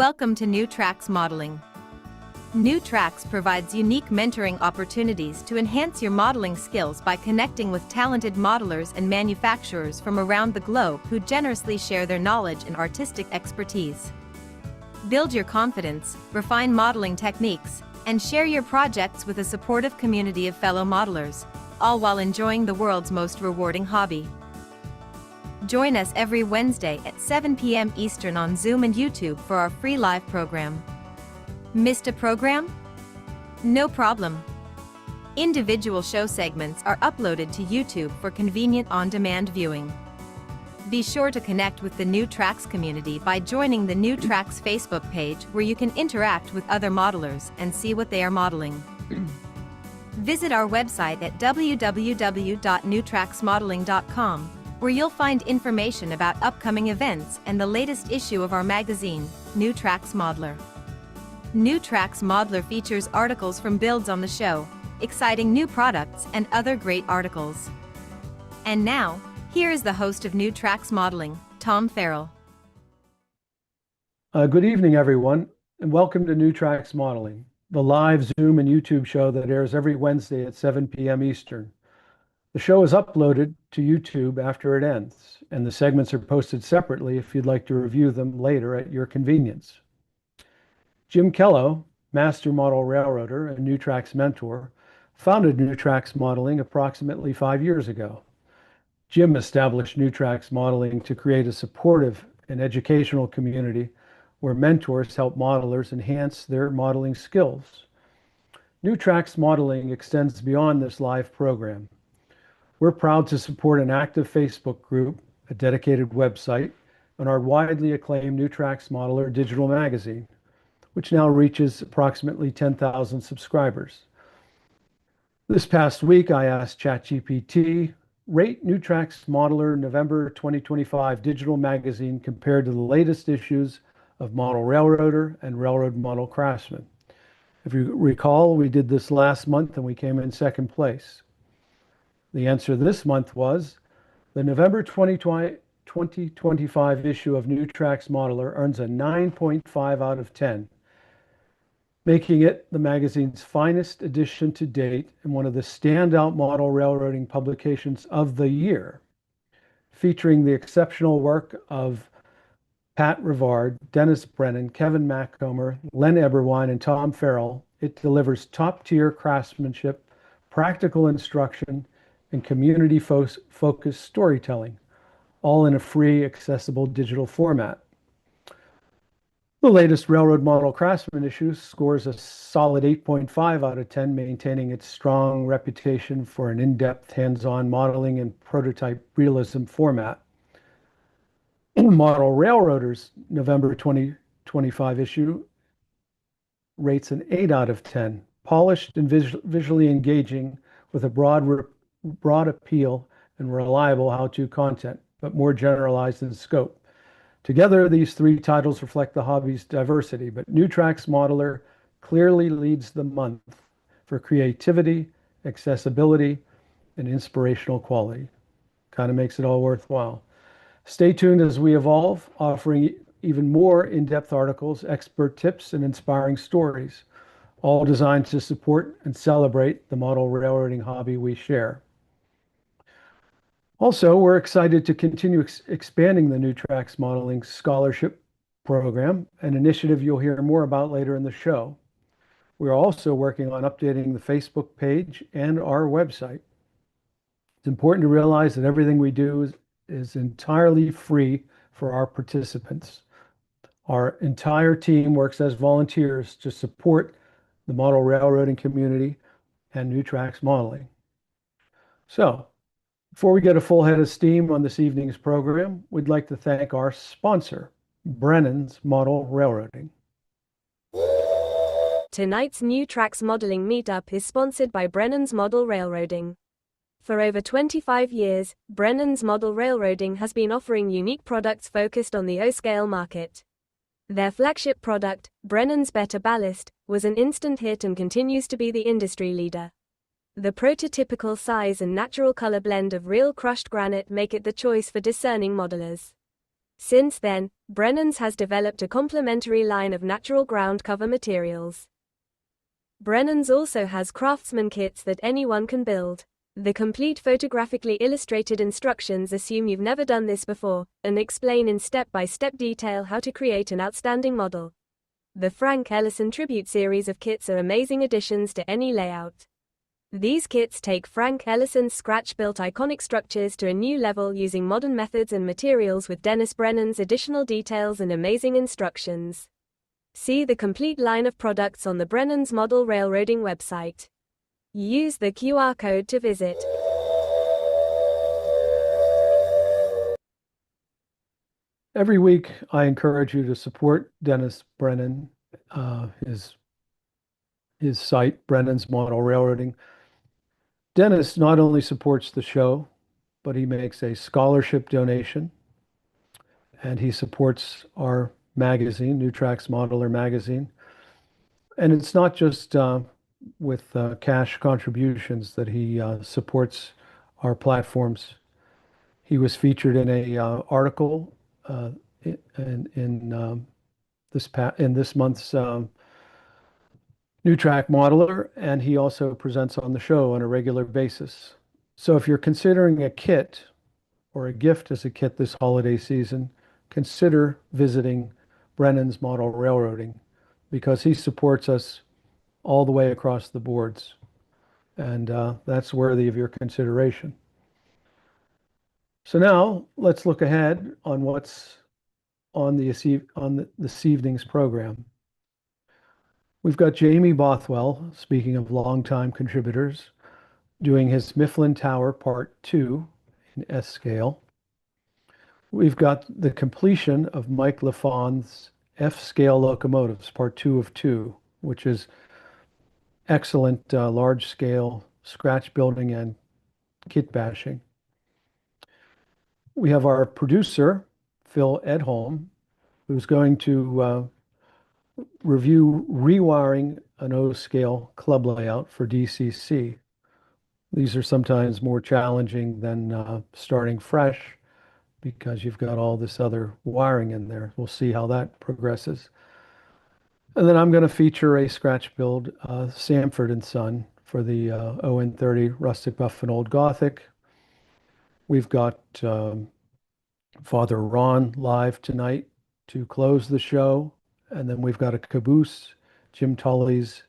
Welcome to New Tracks Modeling. New Tracks provides unique mentoring opportunities to enhance your modeling skills by connecting with talented modelers and manufacturers from around the globe who generously share their knowledge and artistic expertise. Build your confidence, refine modeling techniques, and share your projects with a supportive community of fellow modelers, all while enjoying the world's most rewarding hobby. Join us every Wednesday at 7 p.m. Eastern on Zoom and YouTube for our free live program. Missed a program? No problem. Individual show segments are uploaded to YouTube for convenient on-demand viewing. Be sure to connect with the New Tracks community by joining the New Tracks Facebook page, where you can interact with other modelers and see what they are modeling. Visit our website at www.newtracksmodeling.com, where you'll find information about upcoming events and the latest issue of our magazine, New Tracks Modeler. New Tracks Modeler features articles from builds on the show, exciting new products, and other great articles. And now, here is the host of New Tracks Modeling, Tom Farrell. Good evening, everyone, and welcome to New Tracks Modeling, the live Zoom and YouTube show that airs every Wednesday at 7 p.m. Eastern. The show is uploaded to YouTube after it ends, and the segments are posted separately if you'd like to review them later at your convenience. Jim Kello, Master Model Railroader and New Tracks mentor, founded New Tracks Modeling approximately 5 years ago. Jim established New Tracks Modeling to create a supportive and educational community where mentors help modelers enhance their modeling skills. New Tracks Modeling extends beyond this live program. We're proud to support an active Facebook group, a dedicated website, and our widely acclaimed New Tracks Modeler digital magazine, which now reaches approximately 10,000 subscribers. This past week, I asked ChatGPT, rate New Tracks Modeler November 2025 digital magazine compared to the latest issues of Model Railroader and Railroad Model Craftsman. If you recall, we did this last month and we came in second place. The answer this month was, the November 2025 issue of New Tracks Modeler earns a 9.5 out of 10, making it the magazine's finest edition to date and one of the standout model railroading publications of the year. Featuring the exceptional work of Pat Rivard, Dennis Brennan, Kevin Maccomer, Len Eberwine, and Tom Farrell, it delivers top-tier craftsmanship, practical instruction, and community-focused storytelling, all in a free, accessible digital format. The latest Railroad Model Craftsman issue scores a solid 8.5 out of 10, maintaining its strong reputation for an in-depth, hands-on modeling and prototype realism format. Model Railroader's November 2025 issue rates an 8 out of 10, polished and visually engaging with a broad appeal and reliable how-to content, but more generalized in scope. Together, these three titles reflect the hobby's diversity, but New Tracks Modeler clearly leads the month for creativity, accessibility, and inspirational quality. Kind of makes it all worthwhile. Stay tuned as we evolve, offering even more in-depth articles, expert tips, and inspiring stories, all designed to support and celebrate the model railroading hobby we share. Also, we're excited to continue expanding the New Tracks Modeling Scholarship Program, an initiative you'll hear more about later in the show. We're also working on updating the Facebook page and our website. It's important to realize that everything we do is entirely free for our participants. Our entire team works as volunteers to support the model railroading community and New Tracks Modeling. So, before we get a full head of steam on this evening's program, we'd like to thank our sponsor, Brennan's Model Railroading. Tonight's New Tracks Modeling Meetup is sponsored by Brennan's Model Railroading. For over 25 years, Brennan's Model Railroading has been offering unique products focused on the O-scale market. Their flagship product, Brennan's Better Ballast, was an instant hit and continues to be the industry leader. The prototypical size and natural color blend of real crushed granite make it the choice for discerning modelers. Since then, Brennan's has developed a complementary line of natural ground cover materials. Brennan's also has craftsman kits that anyone can build. The complete photographically illustrated instructions assume you've never done this before, and explain in step-by-step detail how to create an outstanding model. The Frank Ellison Tribute series of kits are amazing additions to any layout. These kits take Frank Ellison's scratch-built iconic structures to a new level using modern methods and materials with Dennis Brennan's additional details and amazing instructions. See the complete line of products on the Brennan's Model Railroading website. Use the QR code to visit. Every week, I encourage you to support Dennis Brennan, his site, Brennan's Model Railroading. Dennis not only supports the show, but he makes a scholarship donation, and he supports our magazine, New Tracks Modeler magazine. And it's not just with cash contributions that he supports our platforms. He was featured in a article in this month's New Track Modeler, and he also presents on the show on a regular basis. So if you're considering a kit or a gift as a kit this holiday season, consider visiting Brennan's Model Railroading, because he supports us all the way across the boards, and that's worthy of your consideration. So now let's look ahead on what's on this evening's program. We've got Jamie Bothwell, speaking of longtime contributors, doing his Mifflon Tower Part 2 in S scale. We've got the completion of Mike LaFond's F scale locomotives, Part 2 of 2, which is excellent large scale scratch building and kit bashing. We have our producer, Phil Edholm, who's going to review rewiring an O-scale club layout for DCC. These are sometimes more challenging than starting fresh because you've got all this other wiring in there. We'll see how that progresses. And then I'm going to feature a scratch build, Sanford and Son, for the ON30 Rustic Buff and Old Gothic. We've got Father Ron live tonight to close the show. And then we've got a Caboose, Jim Tulley's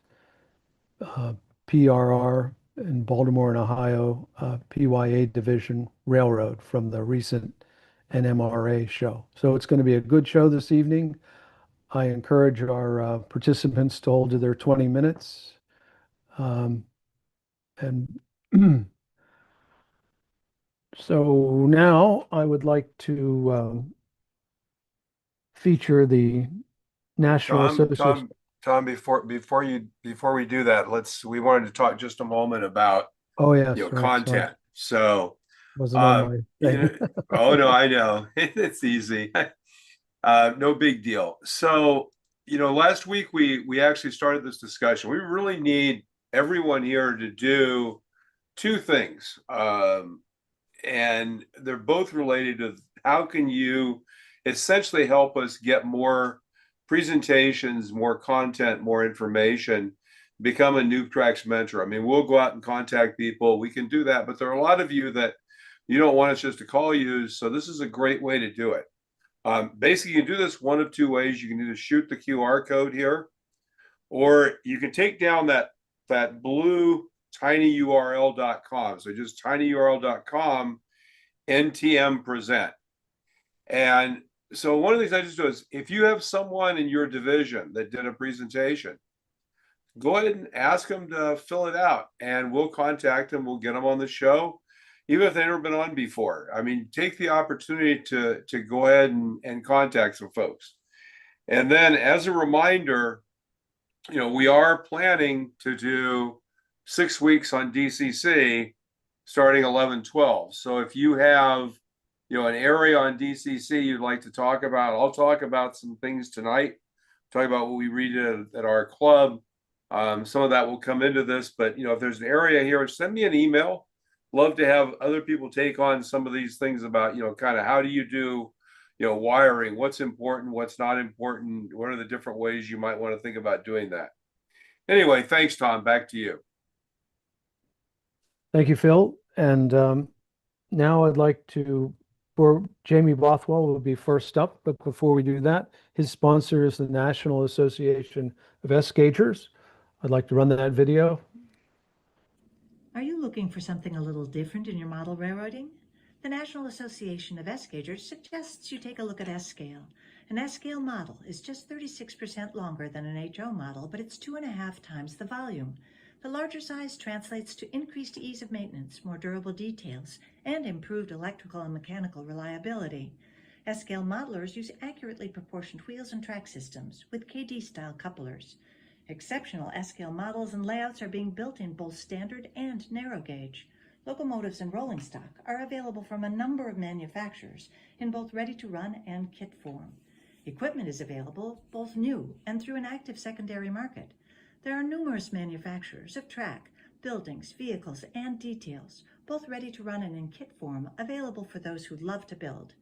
PRR in Baltimore and Ohio, PYA Division Railroad from the recent NMRA show. So it's going to be a good show this evening. I encourage our participants to hold to their 20 minutes. And so now I would like to feature the National Association. Tom, before we do that, we wanted to talk just a moment about yes, content. Sorry. So wasn't on my thing. oh no, I know it's easy. No big deal. So last week we actually started this discussion. We really need everyone here to do two things, and they're both related to how can you essentially help us get more presentations, more content, more information, become a New Tracks mentor. I mean, we'll go out and contact people. We can do that, but there are a lot of you that you don't want us just to call you. So this is a great way to do it. Basically, you can do this one of two ways. You can either shoot the QR code here, or you can take down that blue tinyurl.com. So just tinyurl.com, NTM present. And so one of the things I just do is if you have someone in your division that did a presentation, go ahead and ask them to fill it out, and we'll contact them. We'll get them on the show, even if they've never been on before. I mean, take the opportunity to go ahead and contact some folks. And then as a reminder, we are planning to do 6 weeks on DCC starting 11/12. So if you have an area on DCC you'd like to talk about, I'll talk about some things tonight, talk about what we read at our club. Some of that will come into this, but if there's an area here, send me an email. Love to have other people take on some of these things about, kind of how do you do, wiring, what's important, what's not important, what are the different ways you might want to think about doing that. Anyway, thanks, Tom. Back to you. Thank you, Phil. And now I'd like for Jamie Bothwell will be first up. But before we do that, his sponsor is the National Association of S-Gaugers. I'd like to run that video. Are you looking for something a little different in your model railroading? The National Association of S-Gaugers suggests you take a look at S-Scale. An S-Scale model is just 36% longer than an HO model, but it's 2.5 times the volume. The larger size translates to increased ease of maintenance, more durable details, and improved electrical and mechanical reliability. S-Scale modelers use accurately proportioned wheels and track systems with KD-style couplers. Exceptional S-Scale models and layouts are being built in both standard and narrow gauge. Locomotives and rolling stock are available from a number of manufacturers in both ready-to-run and kit form. Equipment is available both new and through an active secondary market. There are numerous manufacturers of track, buildings, vehicles, and details, both ready-to-run and in kit form, available for those who love to build.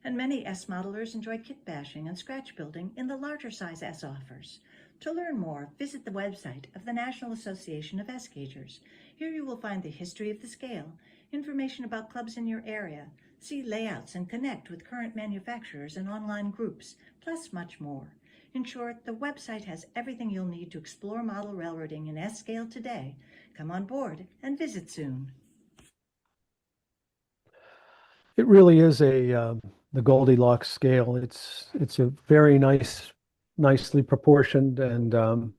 And many S modelers enjoy kit bashing and scratch building in the larger size S offers. To learn more, visit the website of the National Association of S-Gaugers. Here you will find the history of the scale, information about clubs in your area, see layouts and connect with current manufacturers and online groups, plus much more. In short, the website has everything you'll need to explore model railroading in S-Scale today. Come on board and visit soon. It really is the Goldilocks scale. It's a very nicely proportioned, and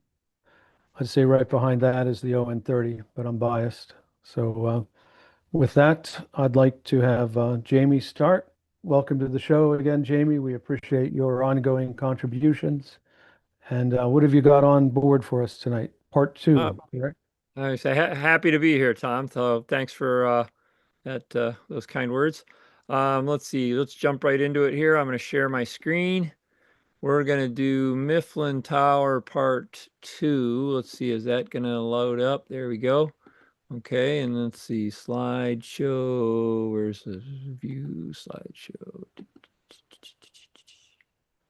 I'd say right behind that is the ON30, but I'm biased. So with that, I'd like to have Jamie start. Welcome to the show again, Jamie. We appreciate your ongoing contributions. And what have you got on board for us tonight? Part 2, correct? I say happy to be here, Tom. So thanks for those kind words. Let's see. Let's jump right into it here. I'm going to share my screen. We're going to do Mifflin Tower Part 2. Let's see. Is that going to load up? There we go. Okay, and let's see, slideshow, where's the view slideshow?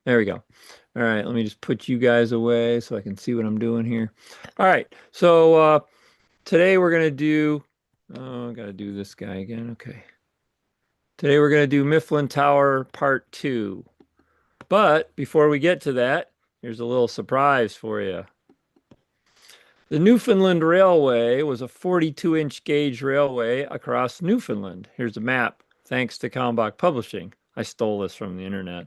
There we go. All right, let me just put you guys away so I can see what I'm doing here. All right, so today we're going to do, I got to do this guy again, okay. Today we're going to do Mifflin Tower Part 2. But before we get to that, here's a little surprise for you. The Newfoundland Railway was a 42-inch gauge railway across Newfoundland. Here's a map, thanks to Kalmbach Publishing. I stole this from the internet.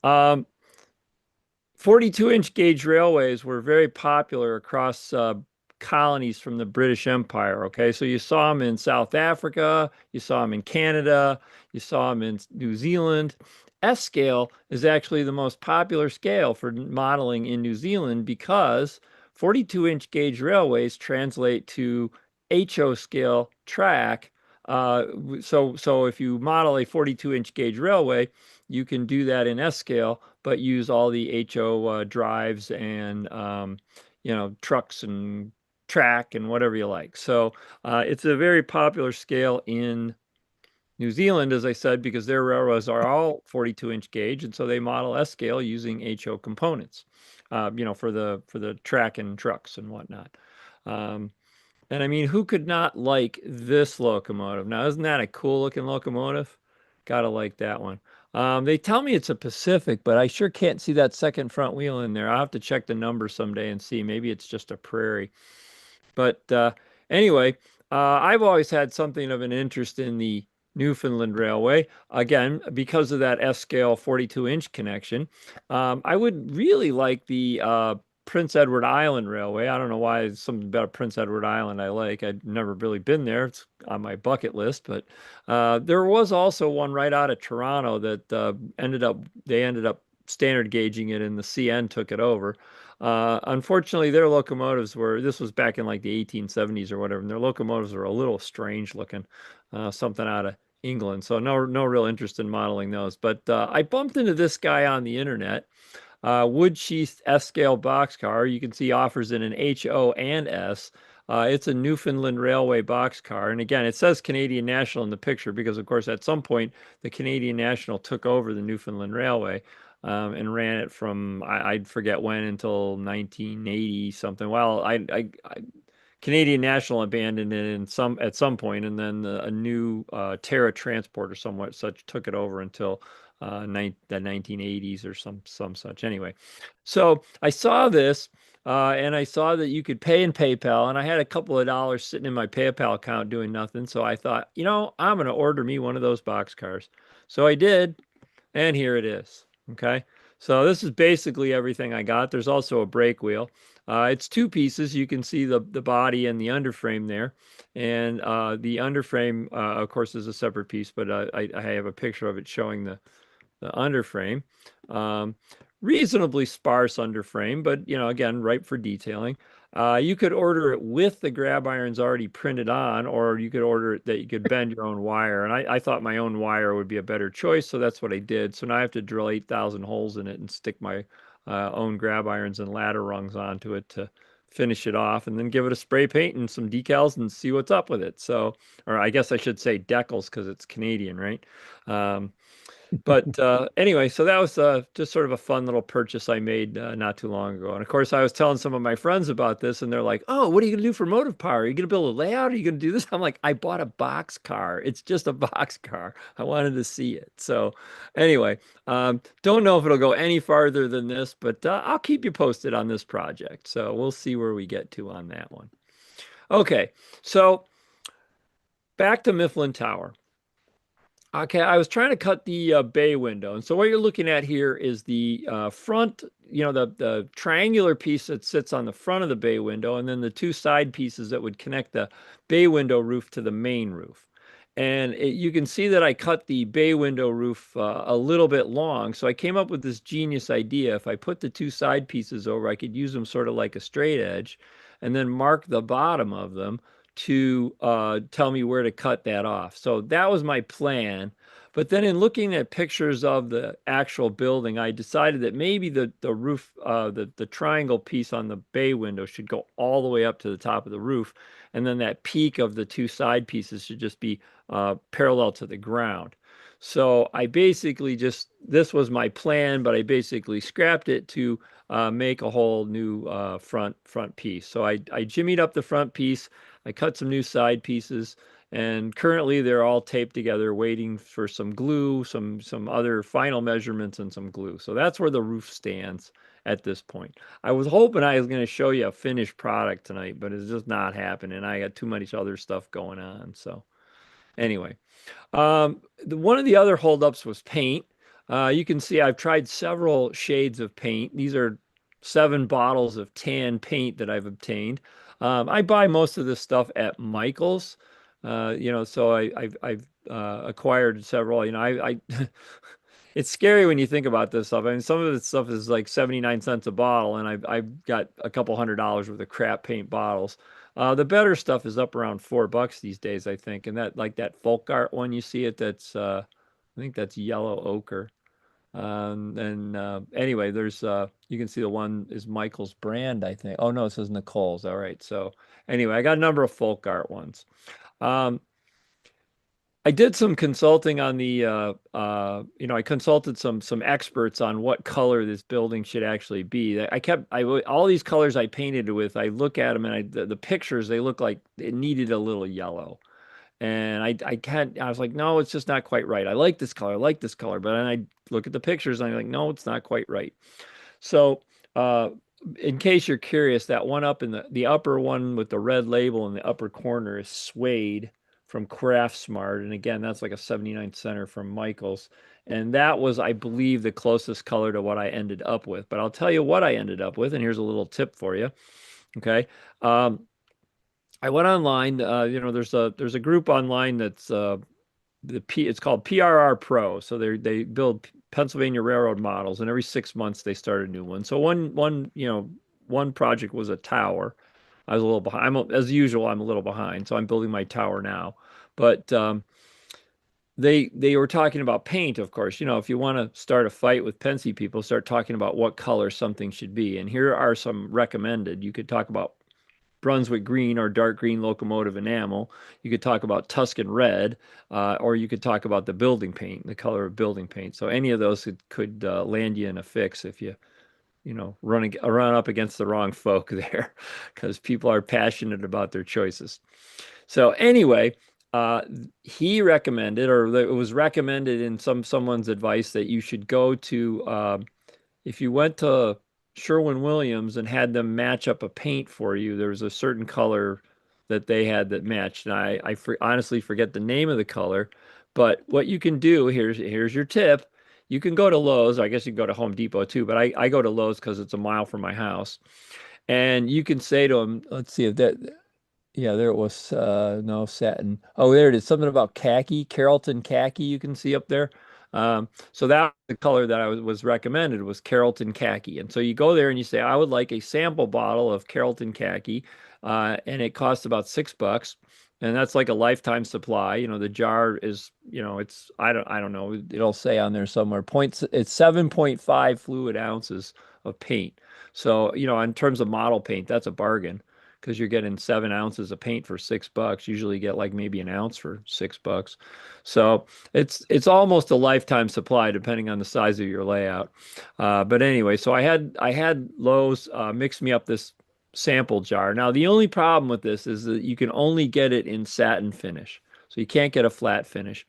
42-inch gauge railways were very popular across colonies from the British Empire, okay? So you saw them in South Africa, you saw them in Canada, you saw them in New Zealand. S-scale is actually the most popular scale for modeling in New Zealand because 42-inch gauge railways translate to HO scale track. So if you model a 42-inch gauge railway, you can do that in S scale, but use all the HO drives and trucks and track and whatever you like. So it's a very popular scale in New Zealand, as I said, because their railroads are all 42-inch gauge, and so they model S scale using HO components. For the track and trucks and whatnot. And I mean, who could not like this locomotive? Now, isn't that a cool looking locomotive? Gotta like that one. They tell me it's a Pacific, but I sure can't see that second front wheel in there. I'll have to check the number someday and see. Maybe it's just a Prairie. But anyway, I've always had something of an interest in the Newfoundland Railway, again, because of that S-scale 42-inch connection. I would really like the Prince Edward Island Railway. I don't know why, it's something about Prince Edward Island I like. I've never really been there. It's on my bucket list, but there was also one right out of Toronto that they ended up standard gauging it, and the CN took it over. Unfortunately, their locomotives this was back in like the 1870s or whatever, and their locomotives were a little strange looking, something out of England. So no real interest in modeling those. But I bumped into this guy on the internet, wood sheath S-scale boxcar. You can see offers in an HO and S. It's a Newfoundland Railway boxcar. And again, it says Canadian National in the picture because, of course, at some point, the Canadian National took over the Newfoundland Railway and ran it from, I forget when, until 1980 something. Well, Canadian National abandoned it at some point, and then a new Terra Transport or somewhat such took it over until the 1980s or some such. Anyway, so I saw this, and I saw that you could pay in PayPal, and I had a couple of dollars sitting in my PayPal account doing nothing. So I thought, I'm going to order me one of those boxcars. So I did, and here it is. Okay. So this is basically everything I got. There's also a brake wheel. It's two pieces. You can see the body and the underframe there. And the underframe, of course, is a separate piece, but I have a picture of it showing the underframe. Reasonably sparse underframe, but again, ripe for detailing. You could order it with the grab irons already printed on, or you could order it that you could bend your own wire. And I thought my own wire would be a better choice, so that's what I did. So now I have to drill 8,000 holes in it and stick my own grab irons and ladder rungs onto it to finish it off, and then give it a spray paint and some decals and see what's up with it. So, or I guess I should say decals because it's Canadian, right? But anyway, so that was just sort of a fun little purchase I made not too long ago. And of course, I was telling some of my friends about this, and they're like, "Oh, what are you going to do for motive power? Are you going to build a layout? Are you going to do this?" I'm like, "I bought a box car. It's just a box car. I wanted to see it." So anyway, don't know if it'll go any farther than this, but I'll keep you posted on this project. So we'll see where we get to on that one. Okay, so back to Mifflin Tower. Okay, I was trying to cut the bay window. And so what you're looking at here is the front, the triangular piece that sits on the front of the bay window, and then the two side pieces that would connect the bay window roof to the main roof. And you can see that I cut the bay window roof a little bit long. So I came up with this genius idea. If I put the two side pieces over, I could use them sort of like a straight edge and then mark the bottom of them to tell me where to cut that off. So that was my plan. But then in looking at pictures of the actual building, I decided that maybe the roof, the triangle piece on the bay window should go all the way up to the top of the roof. And then that peak of the two side pieces should just be parallel to the ground. So I basically this was my plan, but I basically scrapped it to make a whole new front piece. So I jimmied up the front piece. I cut some new side pieces, and currently they're all taped together, waiting for some glue, some other final measurements, and some glue. So that's where the roof stands at this point. I was hoping I was going to show you a finished product tonight, but it's just not happening. I got too much other stuff going on. So anyway, one of the other holdups was paint. You can see I've tried several shades of paint. These are 7 bottles of tan paint that I've obtained. I buy most of this stuff at Michael's, so I've acquired several. It's scary when you think about this stuff. I mean, some of this stuff is like 79 cents a bottle, and I've got a couple $100 worth of crap paint bottles. The better stuff is up around $4 these days, I think. And that folk art one, you see it, that's I think that's yellow ochre. Anyway, there's you can see the one is Michael's brand, I think. Oh no, it says Nicole's. All right. So anyway, I got a number of folk art ones. I did some consulting on the I consulted some experts on what color this building should actually be. All these colors I painted with, I look at them and the pictures, they look like it needed a little yellow. And I was like, no, it's just not quite right. I like this color, but then I look at the pictures and I'm like, no, it's not quite right. So, in case you're curious, that one up in the upper one with the red label in the upper corner is Suede from Craftsmart. And again, that's like a 79 center from Michael's. And that was, I believe, the closest color to what I ended up with. But I'll tell you what I ended up with, and here's a little tip for you. Okay. I went online. There's a group online that's it's called PRR Pro. So they build Pennsylvania Railroad models, and every 6 months they start a new one. So one project was a tower. I was a little behind. As usual, I'm a little behind. So I'm building my tower now. But they were talking about paint, of course. If you want to start a fight with Pensy people, start talking about what color something should be. And here are some recommended. You could talk about Brunswick green or dark green locomotive enamel. You could talk about Tuscan red, or you could talk about the building paint, the color of building paint. So any of those could land you in a fix if you run up against the wrong folk there, because people are passionate about their choices. So anyway, he recommended, or it was recommended in someone's advice, that you should go to if you went to Sherwin-Williams and had them match up a paint for you, there was a certain color that they had that matched. And I honestly forget the name of the color, but what you can do, here's your tip. You can go to Lowe's. I guess you can go to Home Depot too, but I go to Lowe's because it's a mile from my house. And you can say to them, let's see if that, yeah, there it was. No, satin. Oh, there it is. Something about khaki, Carrollton khaki, you can see up there. So that the color that I was recommended was Carrollton khaki. And so you go there and you say, I would like a sample bottle of Carrollton khaki. And it costs about $6. And that's like a lifetime supply. You know, the jar is, it's, I don't know, it'll say on there somewhere, it's 7.5 fluid ounces of paint. So, in terms of model paint, that's a bargain, because you're getting 7 ounces of paint for $6. Usually you get like maybe an ounce for $6. So it's almost a lifetime supply depending on the size of your layout. But anyway, so I had Lowe's mix me up this sample jar. Now the only problem with this is that you can only get it in satin finish. So you can't get a flat finish.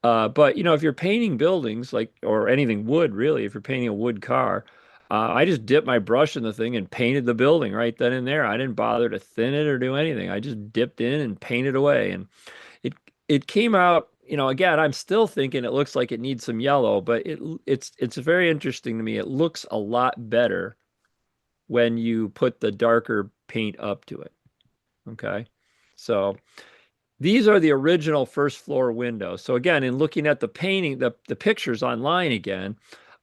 But if you're painting buildings, or anything wood, really, if you're painting a wood car, I just dipped my brush in the thing and painted the building right then and there. I didn't bother to thin it or do anything. I just dipped in and painted away, and it came out. Again, I'm still thinking it looks like it needs some yellow, but it's very interesting to me. It looks a lot better when you put the darker paint up to it. Okay, so these are the original first floor windows. So again, in looking at the painting, the pictures online again,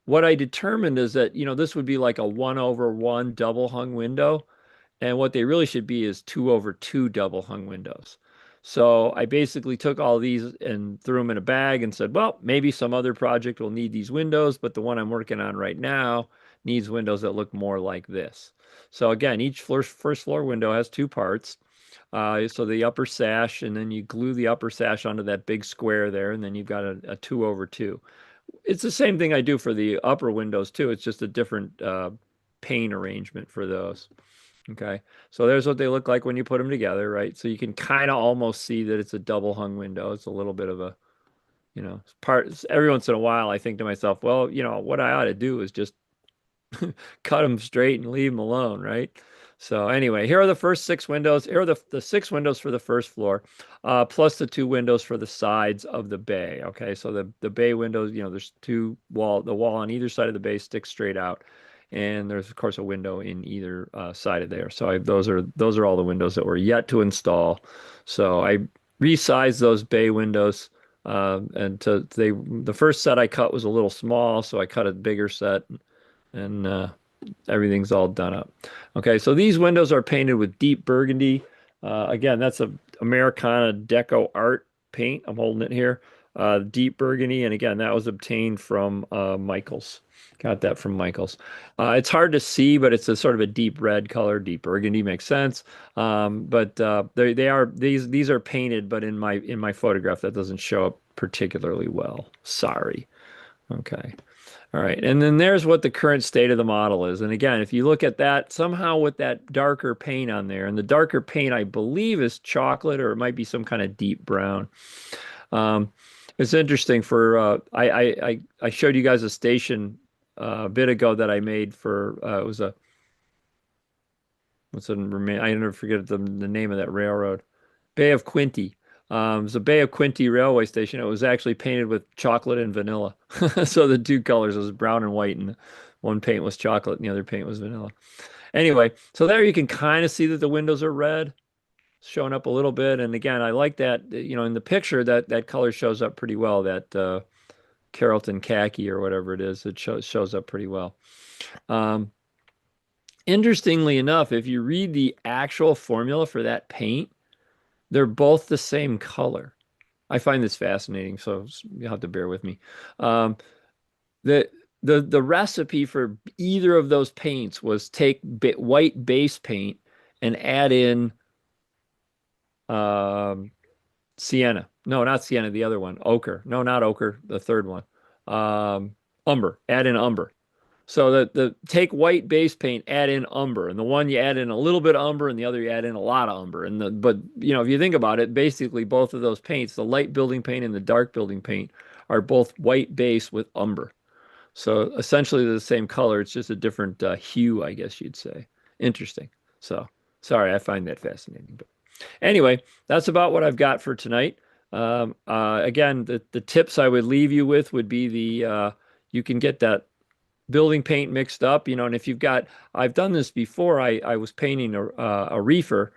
what I determined is that, this would be like a 1/1 double hung window. And what they really should be is 2/2 double hung windows. So I basically took all these and threw them in a bag and said, well, maybe some other project will need these windows, but the one I'm working on right now needs windows that look more like this. So again, each first floor window has two parts. So the upper sash, and then you glue the upper sash onto that big square there, and then you've got a 2/2. It's the same thing I do for the upper windows too. It's just a different pane arrangement for those. Okay, so there's what they look like when you put them together, right? So you can kind of almost see that it's a double hung window. It's a little bit of a, part. Every once in a while, I think to myself, well, what I ought to do is just cut them straight and leave them alone, right? So anyway, here are the first 6 windows. Here are the 6 windows for the first floor, plus the 2 windows for the sides of the bay. Okay, so the bay windows, there's the wall on either side of the bay sticks straight out, and there's of course a window in either side of there. So those are all the windows that were yet to install. So I resized those bay windows, and the first set I cut was a little small, so I cut a bigger set, and everything's all done up. Okay, so these windows are painted with deep burgundy. Again, that's a Americana Deco Art paint. I'm holding it here. Deep burgundy, and again, that was obtained from Michaels. Got that from Michaels. It's hard to see, but it's a sort of a deep red color. Deep burgundy makes sense. But these are painted, but in my photograph that doesn't show up particularly well. Sorry. Okay. All right, and then there's what the current state of the model is. And again, if you look at that, somehow with that darker paint on there, and the darker paint, I believe, is chocolate, or it might be some kind of deep brown. It's interesting I showed you guys a station a bit ago that I made for, it was I never forget the name of that railroad. Bay of Quinte. It was a Bay of Quinte railway station. It was actually painted with chocolate and vanilla. So the two colors was brown and white, and one paint was chocolate and the other paint was vanilla. Anyway, so there you can kind of see that the windows are red, showing up a little bit. And again, I like that, in the picture that color shows up pretty well, that Carrollton khaki or whatever it is. It shows up pretty well. Interestingly enough, if you read the actual formula for that paint, they're both the same color. I find this fascinating, so you'll have to bear with me. The recipe for either of those paints was take white base paint and add in sienna. No, not sienna, the other one. Ochre. No, not ochre, the third one. Umber. Add in umber. So the take white base paint, add in umber, and the one you add in a little bit of umber, and the other you add in a lot of umber. But if you think about it, basically both of those paints, the light building paint and the dark building paint, are both white base with umber. So essentially they're the same color. It's just a different hue, I guess you'd say. Interesting. So sorry, I find that fascinating. But anyway, that's about what I've got for tonight. Again, the tips I would leave you with would be you can get that building paint mixed up, and if I've done this before. I was painting a reefer,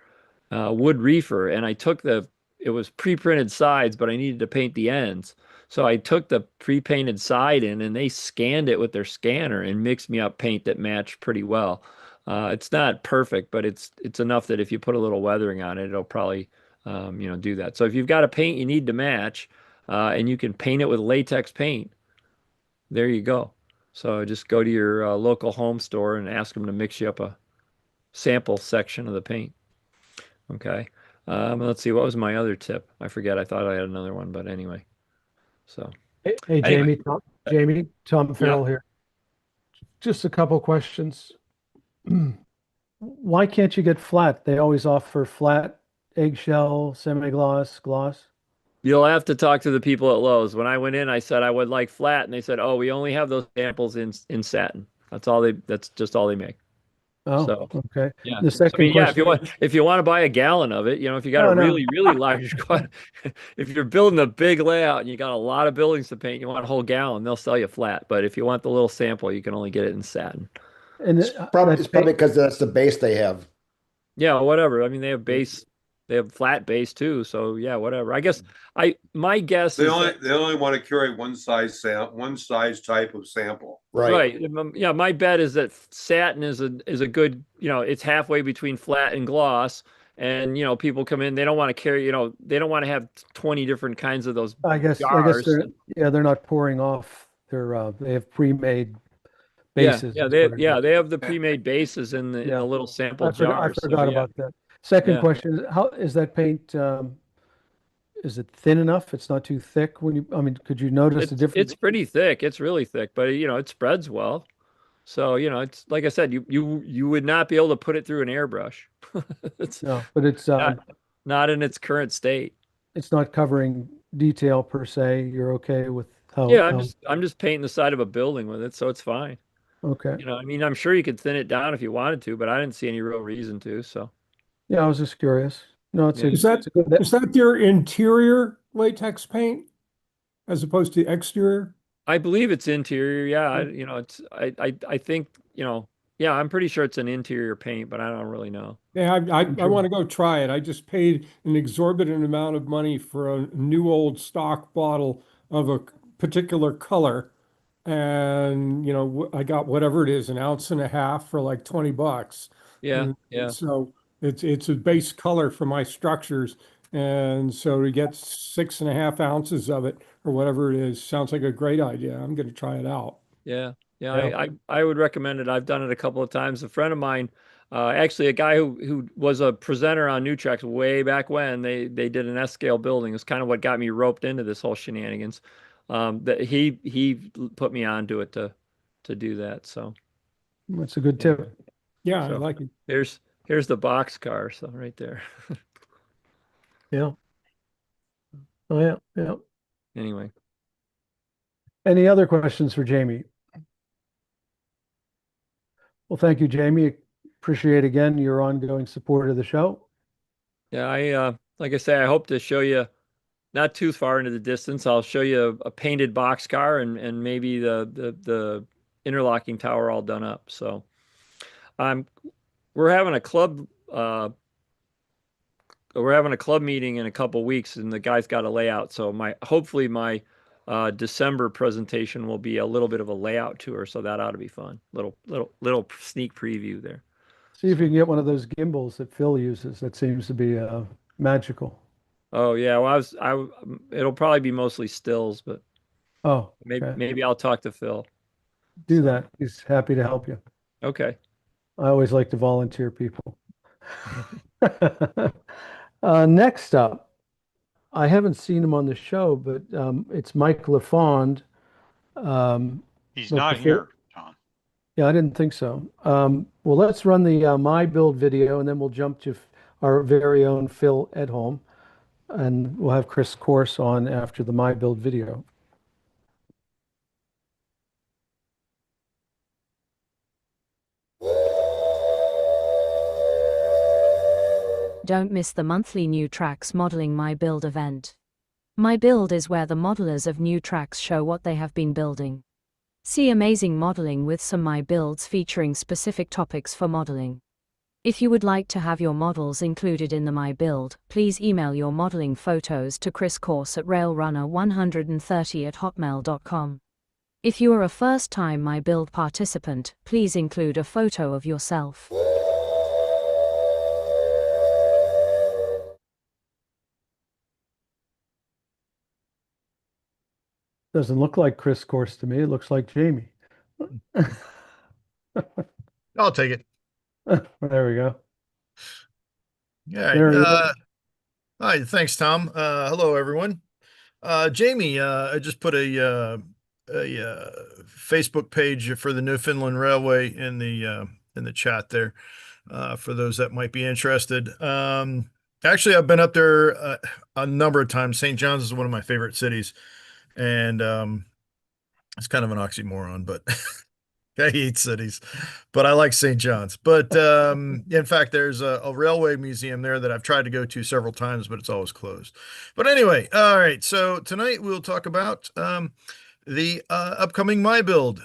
wood reefer, and it was pre-printed sides, but I needed to paint the ends. So I took the pre-painted side in, and they scanned it with their scanner and mixed me up paint that matched pretty well. It's not perfect, but it's enough that if you put a little weathering on it, it'll probably do that. So if you've got a paint you need to match, and you can paint it with latex paint, there you go. So just go to your local home store and ask them to mix you up a sample section of the paint. Okay. Let's see. What was my other tip? I forget. I thought I had another one, but anyway. So Hey, anyway, Tom yeah. Farrell here. Just a couple questions. Why can't you get flat? They always offer flat, eggshell, semi-gloss, gloss. You'll have to talk to the people at Lowe's. When I went in, I said I would like flat, and they said, "Oh, we only have those samples in satin. That's just all they make." Oh, So okay. yeah. The So I second mean, yeah, if question. you want to buy a gallon of it, if you got a No, no. really, really large, if you're building a big layout and you got a lot of buildings to paint, you want a whole gallon, they'll sell you flat. But if you want the little sample, you can only get it in satin. And It's probably that it's probably paint, because that's the base they have. Yeah, whatever. I mean, they have flat base too. So yeah, whatever. I guess my guess They is only that they only want to carry one size type of sample. Right. right. Yeah, my bet is that satin is a good, it's halfway between flat and gloss. And people come in, they don't want to carry, they don't want to have 20 different kinds of those I guess jars. they're not pouring off they have pre-made Yeah, bases. yeah, Is what it is. they have the pre-made bases in the Yeah. little sample I jars. So forgot yeah, about that. Second yeah. question is how is that paint is it thin enough? It's not too thick I mean, could you notice the difference? It's pretty thick. It's really thick, but it spreads well. So, it's like I said, you would not be able to put it through an airbrush. It's No, but not not in its current state. it's not covering detail per se. You're okay with Yeah, how I'm just painting the side of a building with it, so it's fine. okay. I mean, I'm sure you could thin it down if you wanted to, but I didn't see any real reason to. So, Yeah, I was just curious. No, yeah. it's a good Is that their interior latex paint as opposed to exterior? I believe it's interior. Yeah, Mm. it's I think, yeah, I'm pretty sure it's an interior paint, but I don't really know. Yeah, I'm I sure. want to go try it. I just paid an exorbitant amount of money for a new old stock bottle of a particular color. And, I got whatever it is, an ounce and a half for like 20 bucks. Yeah, And yeah. so it's a base color for my structures. And so to get 6.5 ounces of it or whatever it is, sounds like a great idea. I'm going to try it out. Yeah, yeah, Yeah. I would recommend it. I've done it a couple of times. A friend of mine, actually a guy who was a presenter on New Tracks way back when they did an S scale building. It's kind of what got me roped into this whole shenanigans. That he put me onto it to do that. So That's a good anyway, tip. Yeah, I so like it. here's the box car. So right there. Yeah. Oh yeah, yeah. Anyway, Any other questions for Jamie? Well, thank you, Jamie. Appreciate again your ongoing support of the show. yeah, like I say, I hope to show you not too far into the distance. I'll show you a painted box car and maybe the interlocking tower all done up. So um, we're having a club meeting in a couple weeks, and the guy's got a layout. So hopefully my December presentation will be a little bit of a layout tour. So that ought to be fun. Little sneak preview there. See if you can get one of those gimbals that Phil uses. That seems to be magical. Oh yeah, well it'll probably be mostly stills, but Oh, maybe okay. maybe I'll talk to Phil. Do So that. He's happy to help you. okay. I always like to volunteer people. Next up, I haven't seen him on the show, but it's Mike LaFond. He's But not before, here, Tom. yeah, I didn't think so. Well, let's run the My Build video, and then we'll jump to our very own Phil Edholm, and we'll have Chris Course on after the My Build video. Don't miss the monthly New Tracks Modeling My Build event. My Build is where the modelers of New Tracks show what they have been building. See amazing modeling with some My Builds featuring specific topics for modeling. If you would like to have your models included in the My Build, please email your modeling photos to Chris Course at railrunner130@hotmail.com. If you are a first-time My Build participant, please include a photo of yourself. Doesn't look like Chris Course to me. It looks like Jamie. I'll take it. There we go. Yeah. There he is. Hi, thanks, Tom. Hello, everyone. Jamie, I just put a Facebook page for the Newfoundland Railway in the chat there, for those that might be interested. Actually, I've been up there a number of times. St. John's is one of my favorite cities, and it's kind of an oxymoron, but I hate cities, but I like St. John's. But in fact, there's a railway museum there that I've tried to go to several times, but it's always closed. But anyway, all right. So tonight we'll talk about the upcoming My Build.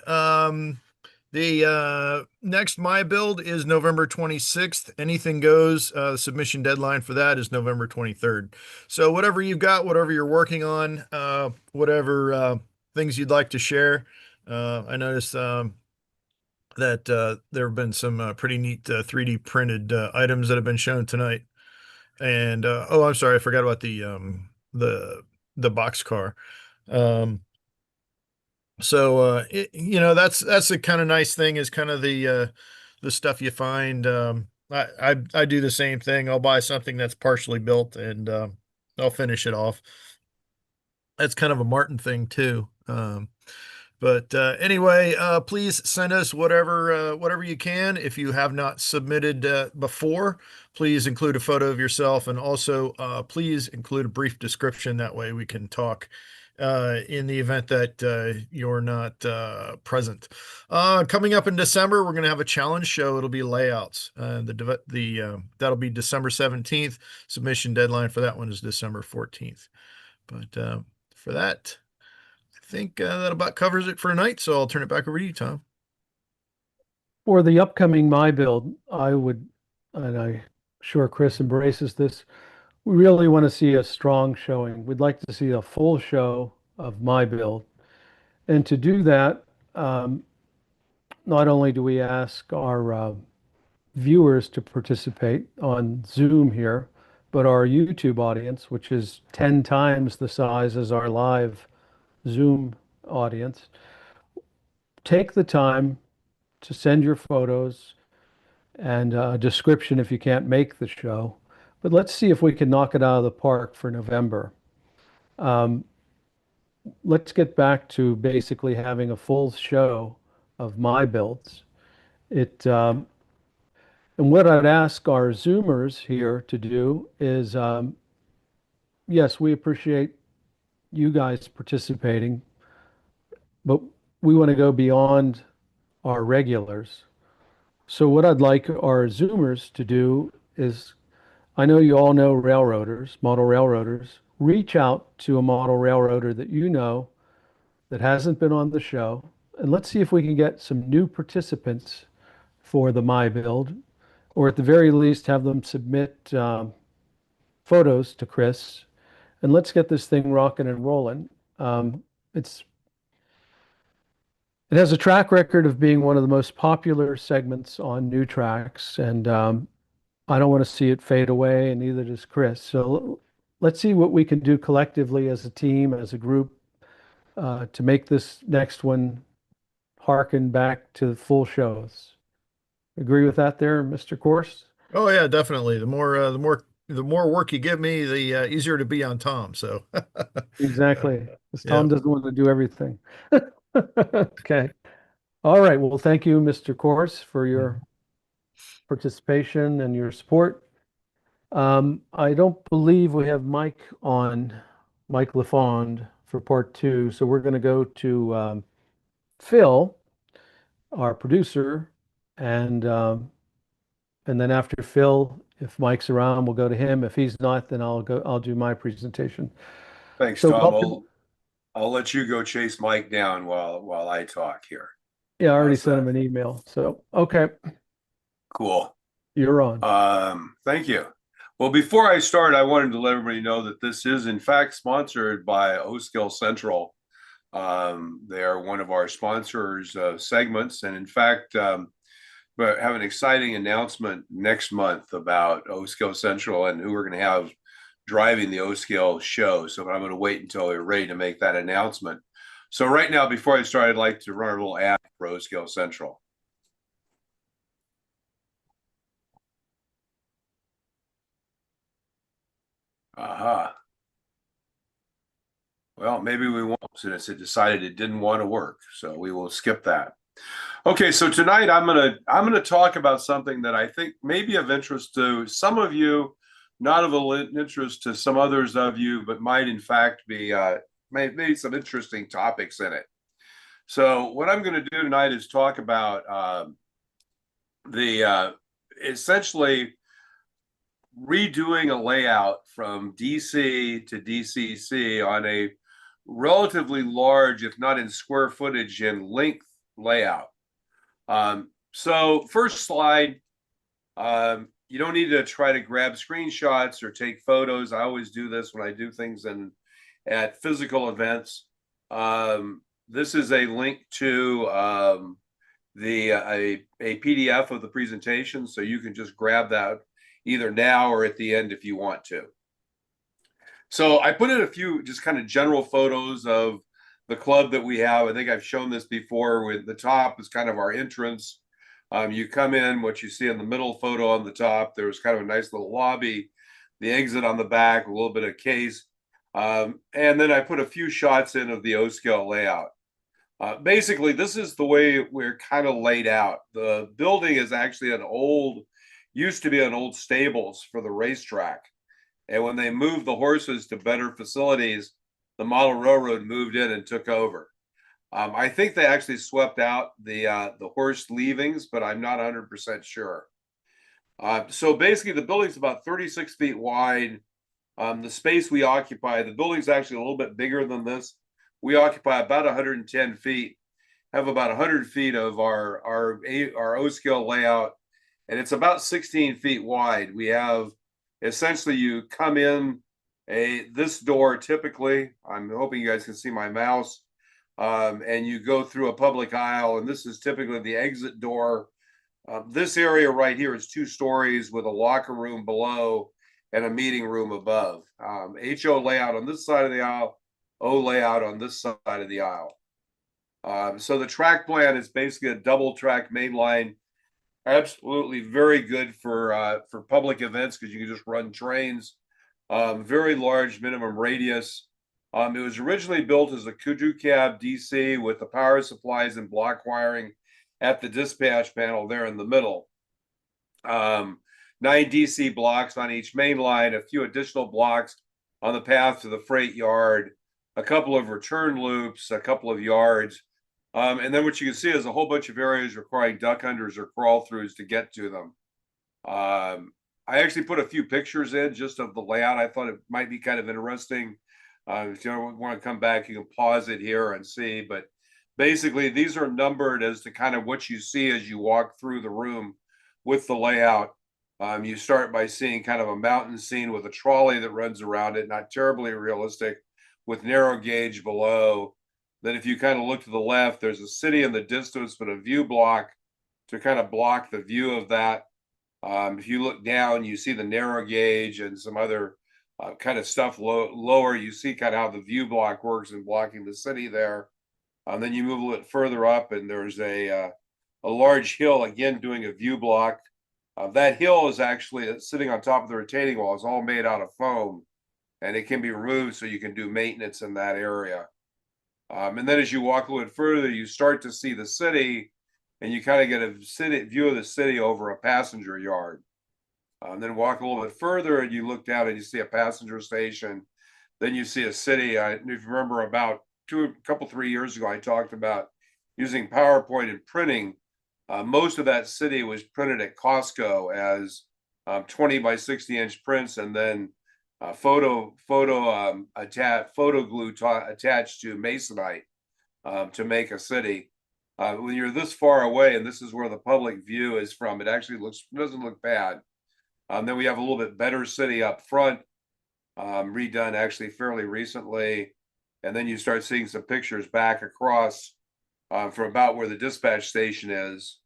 The next My Build is November 26th. Anything goes. The submission deadline for that is November 23rd. So whatever you've got, whatever you're working on, whatever things you'd like to share. I noticed that there have been some pretty neat 3D printed items that have been shown tonight. And oh, I'm sorry, I forgot about the boxcar. So that's a kind of nice thing, is kind of the stuff you find. I do the same thing. I'll buy something that's partially built, and I'll finish it off. That's kind of a Martin thing too. But anyway, please send us whatever you can. If you have not submitted before, please include a photo of yourself, and also please include a brief description. That way we can talk in the event that you're not present. Coming up in December, we're going to have a challenge show. It'll be layouts. That'll be December 17th. Submission deadline for that one is December 14th. But for that, I think that about covers it for tonight, so I'll turn it back over to you, Tom. For the upcoming My Build, I would, and I'm sure Chris embraces this, we really want to see a strong showing. We'd like to see a full show of My Build. And to do that, not only do we ask our viewers to participate on Zoom here, but our YouTube audience, which is 10 times the size as our live Zoom audience, take the time to send your photos and a description if you can't make the show. But let's see if we can knock it out of the park for November. Let's get back to basically having a full show of My Builds. And what I'd ask our Zoomers here to do is, yes, we appreciate you guys participating, but we want to go beyond our regulars. So what I'd like our Zoomers to do is, I know you all know railroaders, model railroaders. Reach out to a model railroader that you know that hasn't been on the show, and let's see if we can get some new participants for the My Build, or at the very least have them submit photos to Chris, and let's get this thing rocking and rolling. It has a track record of being one of the most popular segments on New Tracks, and I don't want to see it fade away, and neither does Chris. So let's see what we can do collectively as a team, as a group, to make this next one harken back to full shows. Agree with that there, Mr. Course? Oh yeah, definitely. The more work you give me, the easier to be on Tom. So Exactly. Because yeah. Tom doesn't want to do everything. Okay. All right. Well, thank you, Mr. Course, for your participation and your support. I don't believe we have Mike on, Mike LaFond for part two. So we're going to go to Phil, our producer, and then after Phil, if Mike's around, we'll go to him. If he's not, then I'll do my presentation. Thanks, So Tom. welcome. I'll let you go chase Mike down while I talk here. Yeah, I already How's sent him that? an email. So, okay, Cool. you're on. Thank you. Well, before I start, I wanted to let everybody know that this is in fact sponsored by O-Skill Central. They are one of our sponsors segments, and in fact, but have an exciting announcement next month about O-Skill Central and who we're going to have driving the O-Skill show. So I'm going to wait until we're ready to make that announcement. So right now, before I start, I'd like to run a little ad for O-Skill Central. Aha. Well, maybe we won't, since it decided it didn't want to work. So we will skip that. Okay, so tonight I'm gonna talk about something that I think may be of interest to some of you, not of interest to some others of you, but might in fact be maybe some interesting topics in it. So what I'm going to do tonight is talk about essentially redoing a layout from DC to DCC on a relatively large, if not in square footage, in length layout. So first slide, you don't need to try to grab screenshots or take photos. I always do this when I do things at physical events. This is a link to a PDF of the presentation, so you can just grab that either now or at the end if you want to. So I put in a few just kind of general photos of the club that we have. I think I've shown this before. With the top is kind of our entrance. You come in, what you see in the middle photo on the top, there's kind of a nice little lobby, the exit on the back, a little bit of case. And then I put a few shots in of the O-Scale layout. Basically, this is the way we're kind of laid out. The building is actually used to be an old stables for the racetrack. And when they moved the horses to better facilities, the model railroad moved in and took over. I think they actually swept out the horse leavings, but I'm not 100% sure. So basically, the building's about 36 feet wide. The space we occupy, the building's actually a little bit bigger than this. We occupy about 110 feet, have about 100 feet of our O-scale layout, and it's about 16 feet wide. We have essentially, you come in this door typically. I'm hoping you guys can see my mouse. And you go through a public aisle, and this is typically the exit door. This area right here is 2 stories with a locker room below and a meeting room above. HO layout on this side of the aisle, O layout on this side of the aisle. So the track plan is basically a double track main line. Absolutely very good for public events because you can just run trains. Very large minimum radius. It was originally built as a crew cab DC with the power supplies and block wiring at the dispatch panel there in the middle. 9 DC blocks on each main line, a few additional blocks on the path to the freight yard, a couple of return loops, a couple of yards. And then what you can see is a whole bunch of areas requiring duck unders or crawl throughs to get to them. I actually put a few pictures in just of the layout. I thought it might be kind of interesting. If you want to come back, you can pause it here and see. But basically, these are numbered as to kind of what you see as you walk through the room with the layout. You start by seeing kind of a mountain scene with a trolley that runs around it, not terribly realistic, with narrow gauge below. Then if you kind of look to the left, there's a city in the distance, but a view block to kind of block the view of that. If you look down, you see the narrow gauge and some other kind of stuff lower. You see kind of how the view block works in blocking the city there. Then you move a little further up, and there's a large hill again doing a view block. That hill is actually sitting on top of the retaining wall. It's all made out of foam, and it can be removed so you can do maintenance in that area. And then as you walk a little bit further, you start to see the city, and you kind of get a view of the city over a passenger yard. Then walk a little bit further, and you look down and you see a passenger station. Then you see a city. If you remember, about 3 years ago, I talked about using PowerPoint and printing. Most of that city was printed at Costco as 20 by 60 inch prints, and then photo glue attached to masonite to make a city. When you're this far away, and this is where the public view is from, it actually doesn't look bad. Then we have a little bit better city up front, redone actually fairly recently, and then you start seeing some pictures back across from about where the dispatch station is.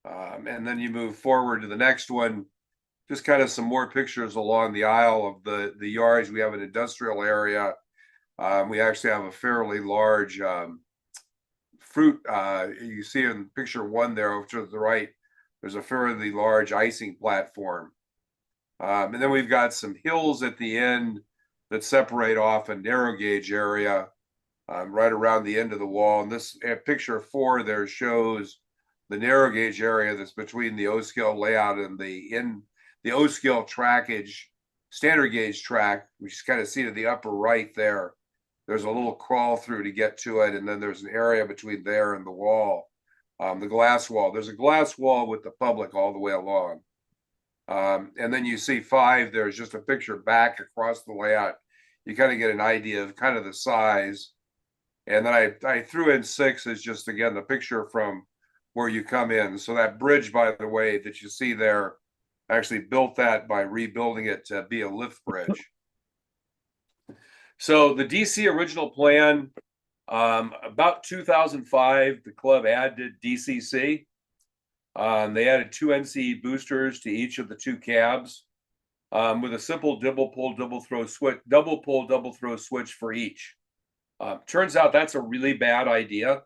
And then you move forward to the next one, just kind of some more pictures along the aisle of the yards. We have an industrial area. We actually have a fairly large fruit. You see in picture one there over to the right, there's a fairly large icing platform. And then we've got some hills at the end that separate off a narrow gauge area right around the end of the wall. And this picture 4 there shows the narrow gauge area that's between the O-scale layout and the O-scale trackage, standard gauge track, which is kind of see to the upper right there. There's a little crawl through to get to it, and then there's an area between there and the wall, the glass wall. There's a glass wall with the public all the way along. And then you see 5, there's just a picture back across the layout. You kind of get an idea of kind of the size. And then I threw in 6 as just, again, the picture from where you come in. So that bridge, by the way, that you see there, actually built that by rebuilding it to be a lift bridge. So the DC original plan, about 2005, the club added DCC. They added 2 NCE boosters to each of the 2 cabs, with a simple double pull, double throw switch for each. Turns out that's a really bad idea.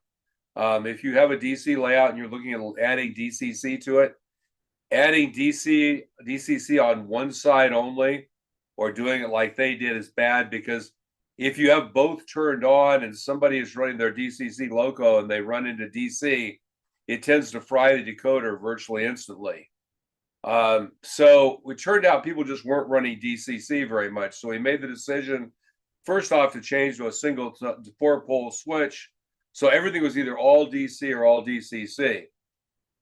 If you have a DC layout and you're looking at adding DCC to it, adding DCC on one side only, or doing it like they did, is bad, because if you have both turned on and somebody is running their DCC loco and they run into DC, it tends to fry the decoder virtually instantly. So it turned out people just weren't running DCC very much. So we made the decision, first off, to change to a single 4-pole switch. So everything was either all DC or all DCC.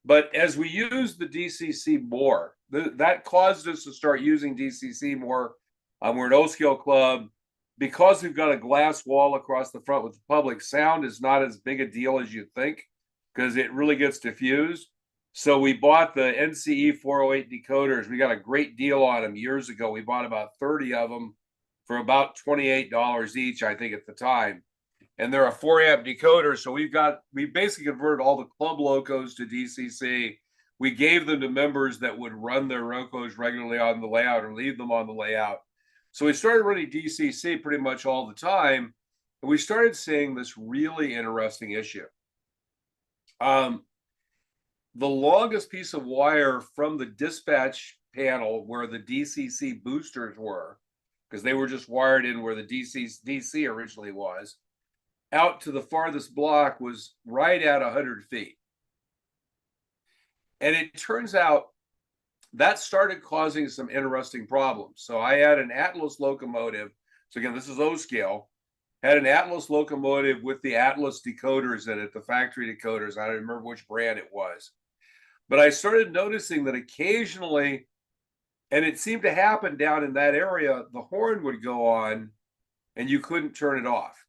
But as we used the DCC more, that caused us to start using DCC more. We're an O-scale club. Because we've got a glass wall across the front with the public, sound is not as big a deal as you think, because it really gets diffused. So we bought the NCE 408 decoders. We got a great deal on them years ago. We bought about 30 of them for about $28 each, I think, at the time. And they're a 4-amp decoder. So we basically converted all the club locos to DCC. We gave them to members that would run their locos regularly on the layout or leave them on the layout. So we started running DCC pretty much all the time. And we started seeing this really interesting issue. The longest piece of wire from the dispatch panel where the DCC boosters were, because they were just wired in where the DC originally was, out to the farthest block was right at 100 feet. And it turns out that started causing some interesting problems. So I had an Atlas locomotive. So again, this is O-scale. Had an Atlas locomotive with the Atlas decoders in it, the factory decoders. I don't remember which brand it was. But I started noticing that occasionally, and it seemed to happen down in that area, the horn would go on and you couldn't turn it off.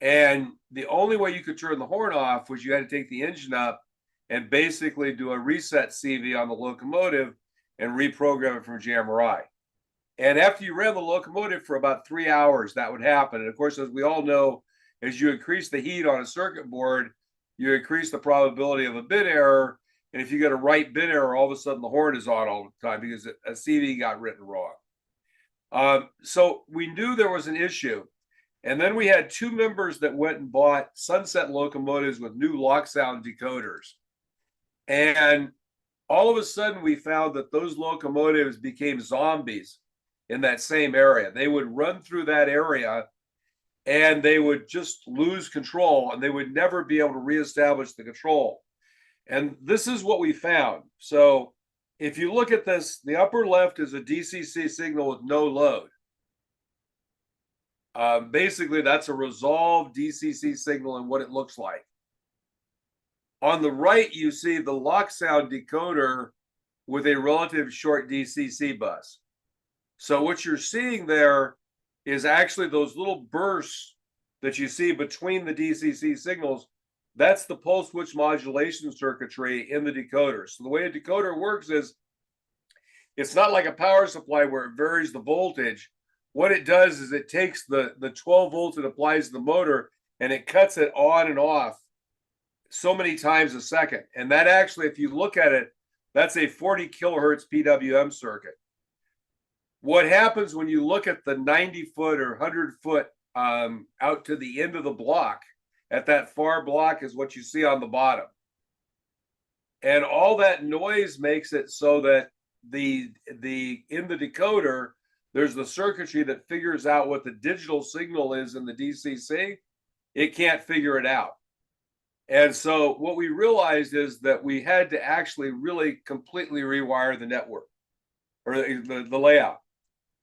And the only way you could turn the horn off was you had to take the engine up and basically do a reset CV on the locomotive and reprogram it from NMRA. And after you ran the locomotive for about 3 hours, that would happen. And of course, as we all know, as you increase the heat on a circuit board, you increase the probability of a bit error. And if you get a right bit error, all of a sudden the horn is on all the time because a CV got written wrong. So we knew there was an issue. And then we had 2 members that went and bought Sunset locomotives with new lock sound decoders. And all of a sudden we found that those locomotives became zombies in that same area. They would run through that area and they would just lose control and they would never be able to reestablish the control. And this is what we found. So if you look at this, the upper left is a DCC signal with no load. Basically, that's a resolved DCC signal and what it looks like. On the right, you see the lock sound decoder with a relative short DCC bus. So what you're seeing there is actually those little bursts that you see between the DCC signals. That's the pulse width modulation circuitry in the decoder. So the way a decoder works is it's not like a power supply where it varies the voltage. What it does is it takes the 12 volts it applies to the motor and it cuts it on and off so many times a second. And that actually, if you look at it, that's a 40 kilohertz PWM circuit. What happens when you look at the 90-foot or 100-foot out to the end of the block, at that far block is what you see on the bottom. And all that noise makes it so that in the decoder, there's the circuitry that figures out what the digital signal is in the DCC. It can't figure it out. And so what we realized is that we had to actually really completely rewire the network or the layout.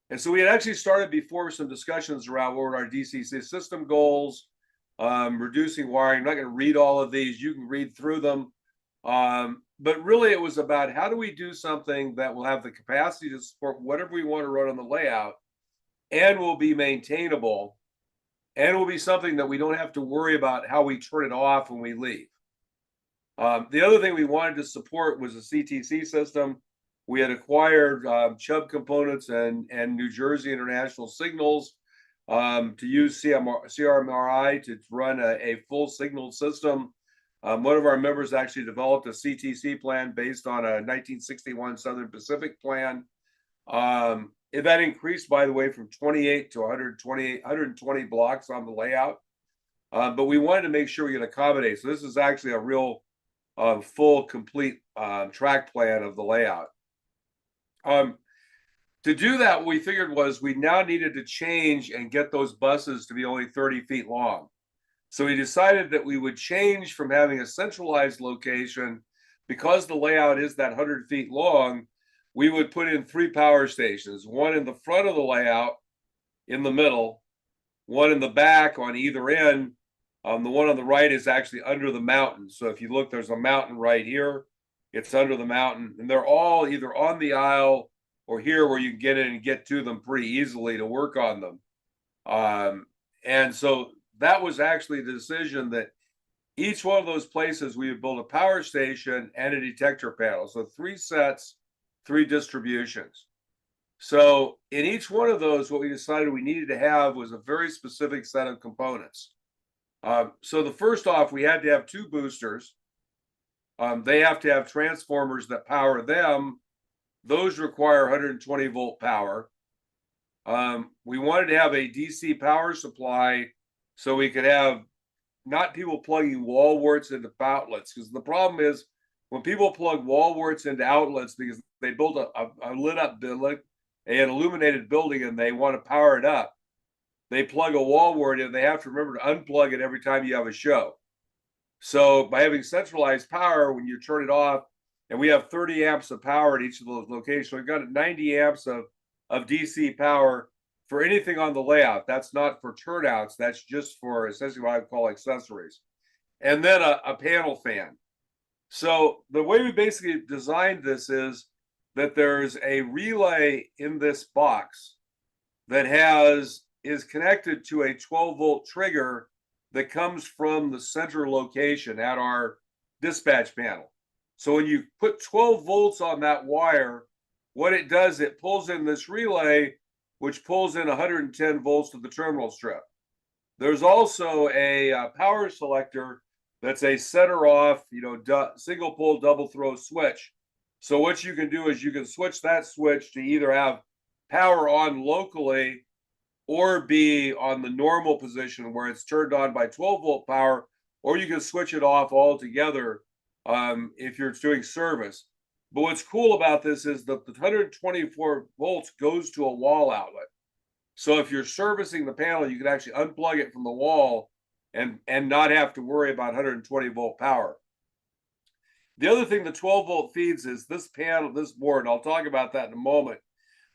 And so we had actually started before some discussions around what were our DCC system goals, reducing wiring. I'm not going to read all of these. You can read through them. But really it was about how do we do something that will have the capacity to support whatever we want to run on the layout and will be maintainable and will be something that we don't have to worry about how we turn it off when we leave. The other thing we wanted to support was a CTC system. We had acquired Chubb components and New Jersey International Signals to use CRMRI to run a full signal system. One of our members actually developed a CTC plan based on a 1961 Southern Pacific plan. That increased, by the way, from 28 to 120 blocks on the layout. But we wanted to make sure we could accommodate. So this is actually a real full, complete track plan of the layout. To do that, what we figured was we now needed to change and get those buses to be only 30 feet long. So we decided that we would change from having a centralized location because the layout is that 100 feet long. We would put in 3 power stations, one in the front of the layout, in the middle, one in the back on either end. The one on the right is actually under the mountain. So if you look, there's a mountain right here. It's under the mountain, and they're all either on the aisle or here where you can get in and get to them pretty easily to work on them. And so that was actually the decision that each one of those places we would build a power station and a detector panel. So 3 sets, 3 distributions. So in each one of those, what we decided we needed to have was a very specific set of components. So the first off, we had to have 2 boosters. They have to have transformers that power them. Those require 120 volt power. We wanted to have a DC power supply so we could have not people plugging wall warts into outlets, because the problem is when people plug wall warts into outlets because they build a lit up building, an illuminated building, and they want to power it up, they plug a wall wart in. They have to remember to unplug it every time you have a show. So by having centralized power, when you turn it off, and we have 30 amps of power at each of those locations, we've got 90 amps of DC power for anything on the layout. That's not for turnouts. That's just for essentially what I would call accessories. And then a panel fan. So the way we basically designed this is that there's a relay in this box that is connected to a 12 volt trigger that comes from the center location at our dispatch panel. So when you put 12 volts on that wire, what it does, it pulls in this relay, which pulls in 110 volts to the terminal strip. There's also a power selector that's a center off, single pole double throw switch. So what you can do is you can switch that switch to either have power on locally or be on the normal position where it's turned on by 12 volt power, or you can switch it off altogether if you're doing service. But what's cool about this is that the 124 volts goes to a wall outlet. So if you're servicing the panel, you can actually unplug it from the wall and not have to worry about 120 volt power. The other thing the 12 volt feeds is this panel, this board, and I'll talk about that in a moment.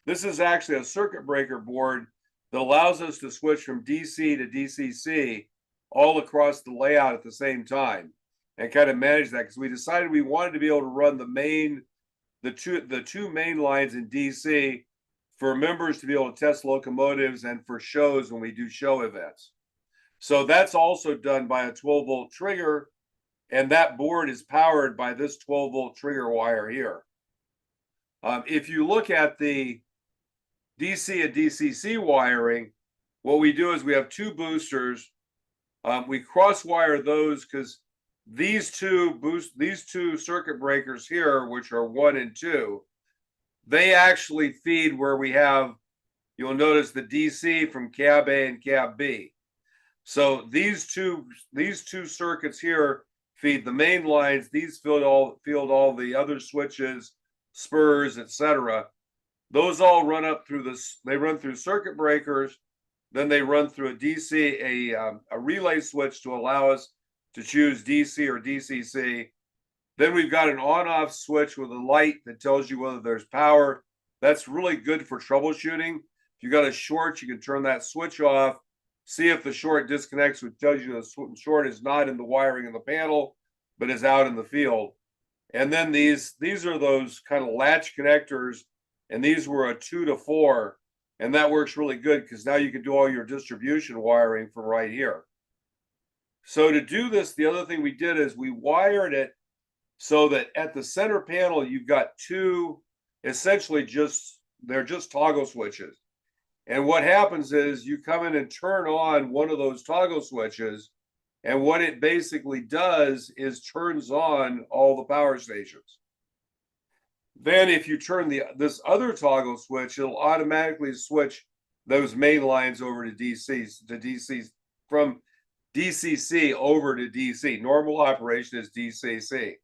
This is actually a circuit breaker board that allows us to switch from DC to DCC all across the layout at the same time and kind of manage that, because we decided we wanted to be able to run the two main lines in DC for members to be able to test locomotives and for shows when we do show events. So that's also done by a 12 volt trigger, and that board is powered by this 12 volt trigger wire here. If you look at the DC and DCC wiring, what we do is we have two boosters. We cross wire those because these two circuit breakers here, which are 1 and 2, they actually feed where we have, you'll notice the DC from cab A and cab B. So these two circuits here feed the main lines. These field all the other switches, spurs, etc. Those all run up through this. They run through circuit breakers. Then they run through a DC, a relay switch to allow us to choose DC or DCC. Then we've got an on-off switch with a light that tells you whether there's power. That's really good for troubleshooting. If you got a short, you can turn that switch off, see if the short disconnects, which tells you the short is not in the wiring of the panel, but is out in the field. And then these are those kind of latch connectors, and these were a 2 to 4, and that works really good because now you can do all your distribution wiring from right here. So to do this, the other thing we did is we wired it so that at the center panel, you've got two, essentially they're just toggle switches. And what happens is you come in and turn on one of those toggle switches, and what it basically does is turns on all the power stations. Then if you turn this other toggle switch, it'll automatically switch those main lines over to DC, from DCC over to DC. Normal operation is DCC.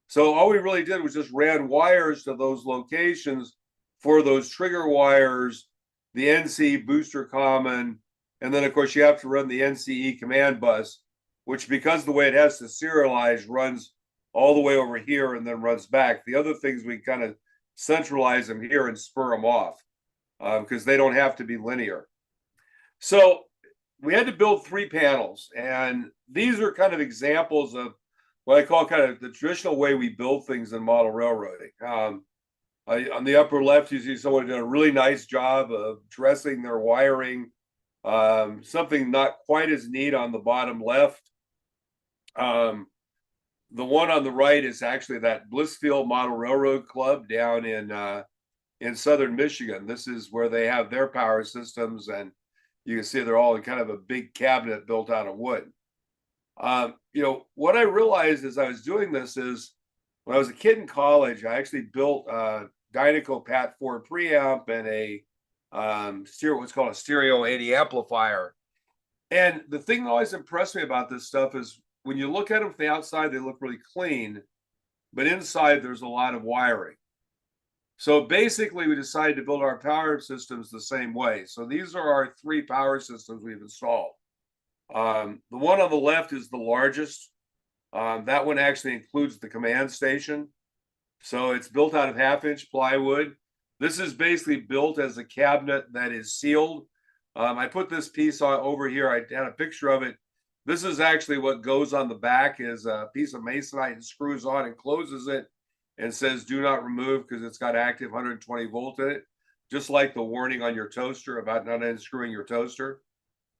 So all we really did was just ran wires to those locations for those trigger wires, the NC booster common, and then of course you have to run the NCE command bus, which, because the way it has to serialize, runs all the way over here and then runs back. The other things we kind of centralize them here and spur them off because they don't have to be linear. So we had to build 3 panels, and these are kind of examples of what I call kind of the traditional way we build things in model railroading. On the upper left, you see someone did a really nice job of dressing their wiring. Something not quite as neat on the bottom left. The one on the right is actually that Blissfield Model Railroad Club down in southern Michigan. This is where they have their power systems, and you can see they're all in kind of a big cabinet built out of wood. What I realized as I was doing this is when I was a kid in college, I actually built a Dynaco Pat 4 preamp and a what's called a stereo 80 amplifier. And the thing that always impressed me about this stuff is when you look at them from the outside, they look really clean, but inside there's a lot of wiring. So basically we decided to build our power systems the same way. So these are our 3 power systems we've installed. The one on the left is the largest. That one actually includes the command station. So it's built out of 1/2-inch plywood. This is basically built as a cabinet that is sealed. I put this piece on over here. I had a picture of it. This is actually what goes on the back, is a piece of masonite and screws on and closes it and says do not remove because it's got active 120 volt in it, just like the warning on your toaster about not unscrewing your toaster.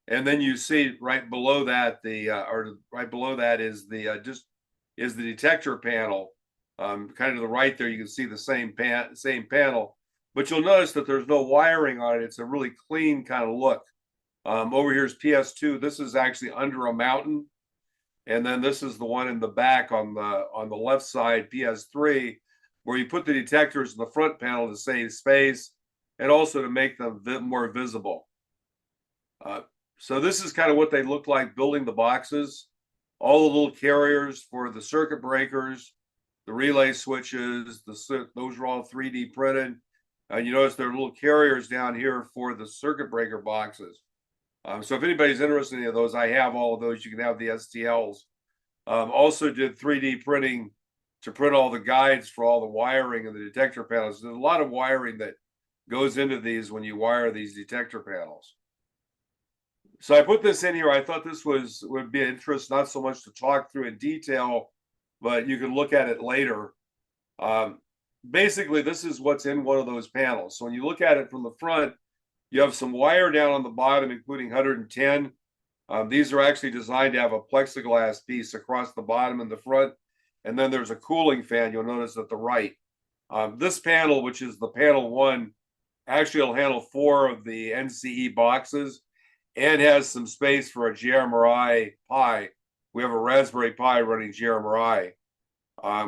And then you see right below that is the detector panel. Kind of to the right there, you can see the same panel, but you'll notice that there's no wiring on it. It's a really clean kind of look. Over here is PS2. This is actually under a mountain, and then this is the one in the back on the left side, PS3, where you put the detectors in the front panel to save space and also to make them more visible. So this is kind of what they look like building the boxes. All the little carriers for the circuit breakers, the relay switches, those are all 3D printed. And you notice there are little carriers down here for the circuit breaker boxes. So if anybody's interested in any of those, I have all of those. You can have the STLs. Also did 3D printing to print all the guides for all the wiring and the detector panels. There's a lot of wiring that goes into these when you wire these detector panels. So I put this in here. I thought this would be of interest, not so much to talk through in detail, but you can look at it later. Basically, this is what's in one of those panels. So when you look at it from the front, you have some wire down on the bottom, including 110. These are actually designed to have a plexiglass piece across the bottom and the front. And then there's a cooling fan, you'll notice at the right. This panel, which is the panel 1, actually will handle 4 of the NCE boxes and has some space for a GMRI Pi. We have a Raspberry Pi running GMRI.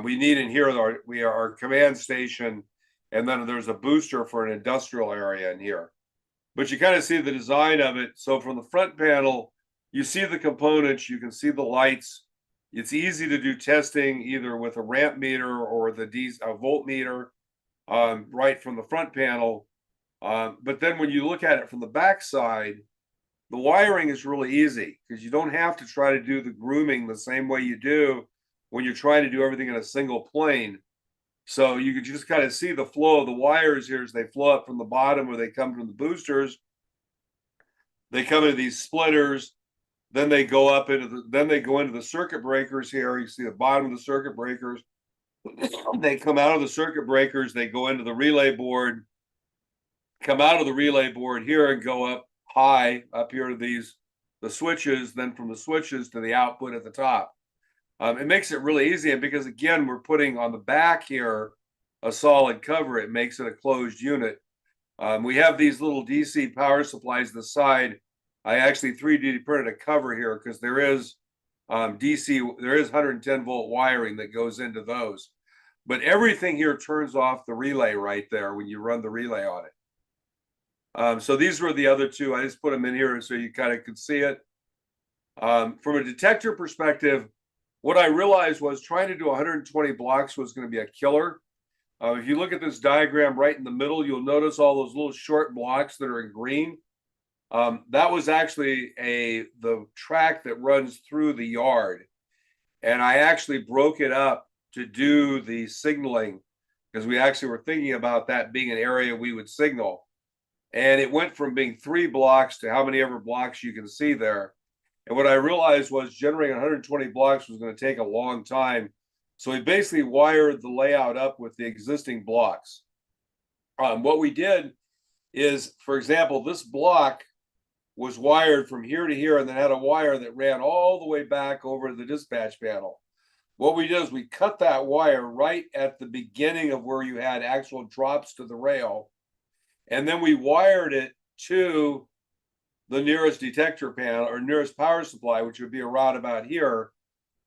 We need in here our command station, and then there's a booster for an industrial area in here. But you kind of see the design of it. So from the front panel, you see the components, you can see the lights. It's easy to do testing either with a ramp meter or the voltmeter right from the front panel. But then when you look at it from the back side, the wiring is really easy because you don't have to try to do the grooming the same way you do when you're trying to do everything in a single plane. So you can just kind of see the flow of the wires here as they flow up from the bottom where they come from the boosters. They come into these splitters. Then they go up into the circuit breakers here. You see the bottom of the circuit breakers. They come out of the circuit breakers, they go into the relay board, come out of the relay board here and go up high up here to the switches, then from the switches to the output at the top. It makes it really easy, and because again, we're putting on the back here a solid cover, it makes it a closed unit. We have these little DC power supplies to the side. I actually 3D printed a cover here because there is 110 volt wiring that goes into those. But everything here turns off the relay right there when you run the relay on it. So these were the other two. I just put them in here so you kind of could see it. From a detector perspective, what I realized was trying to do 120 blocks was going to be a killer. If you look at this diagram right in the middle, you'll notice all those little short blocks that are in green. That was actually the track that runs through the yard. And I actually broke it up to do the signaling because we actually were thinking about that being an area we would signal. And it went from being 3 blocks to how many ever blocks you can see there. And what I realized was generating 120 blocks was going to take a long time. So we basically wired the layout up with the existing blocks. What we did is, for example, this block was wired from here to here and then had a wire that ran all the way back over to the dispatch panel. What we did is we cut that wire right at the beginning of where you had actual drops to the rail. And then we wired it to the nearest detector panel or nearest power supply, which would be around about here.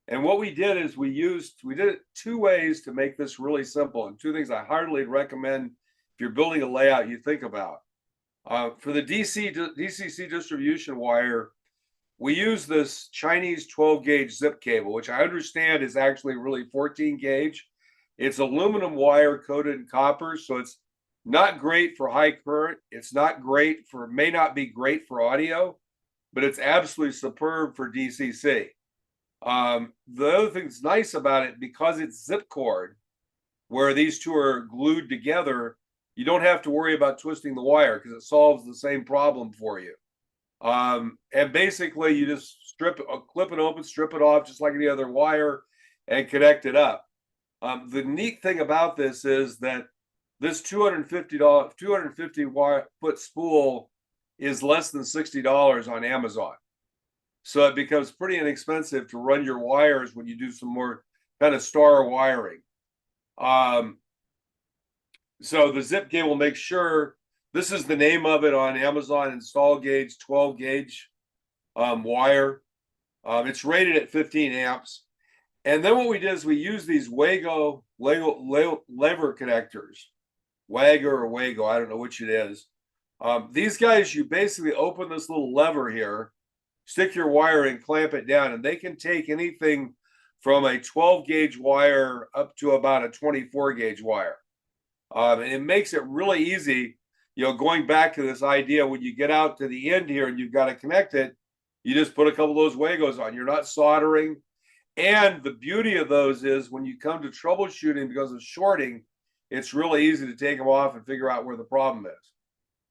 And what we did is we did it 2 ways to make this really simple, and 2 things I heartily recommend if you're building a layout you think about. For the DCC distribution wire, we use this Chinese 12 gauge zip cable, which I understand is actually really 14 gauge. It's aluminum wire coated in copper, so it's not great for high current. It's may not be great for audio, but it's absolutely superb for DCC. The other thing that's nice about it, because it's zip cord, where these two are glued together, you don't have to worry about twisting the wire because it solves the same problem for you. And basically you just clip it open, strip it off just like any other wire and connect it up. The neat thing about this is that this $250 foot spool is less than $60 on Amazon. So it becomes pretty inexpensive to run your wires when you do some more kind of star wiring. So the zip cable, make sure, this is the name of it on Amazon, install gauge 12 gauge wire. It's rated at 15 amps. And then what we did is we use these lever connectors, Wagger or Wago, I don't know which it is. These guys, you basically open this little lever here, stick your wire in, clamp it down, and they can take anything from a 12 gauge wire up to about a 24 gauge wire. And it makes it really easy, going back to this idea, when you get out to the end here and you've got to connect it, you just put a couple of those Wagos on. You're not soldering. And the beauty of those is when you come to troubleshooting because of shorting, it's really easy to take them off and figure out where the problem is.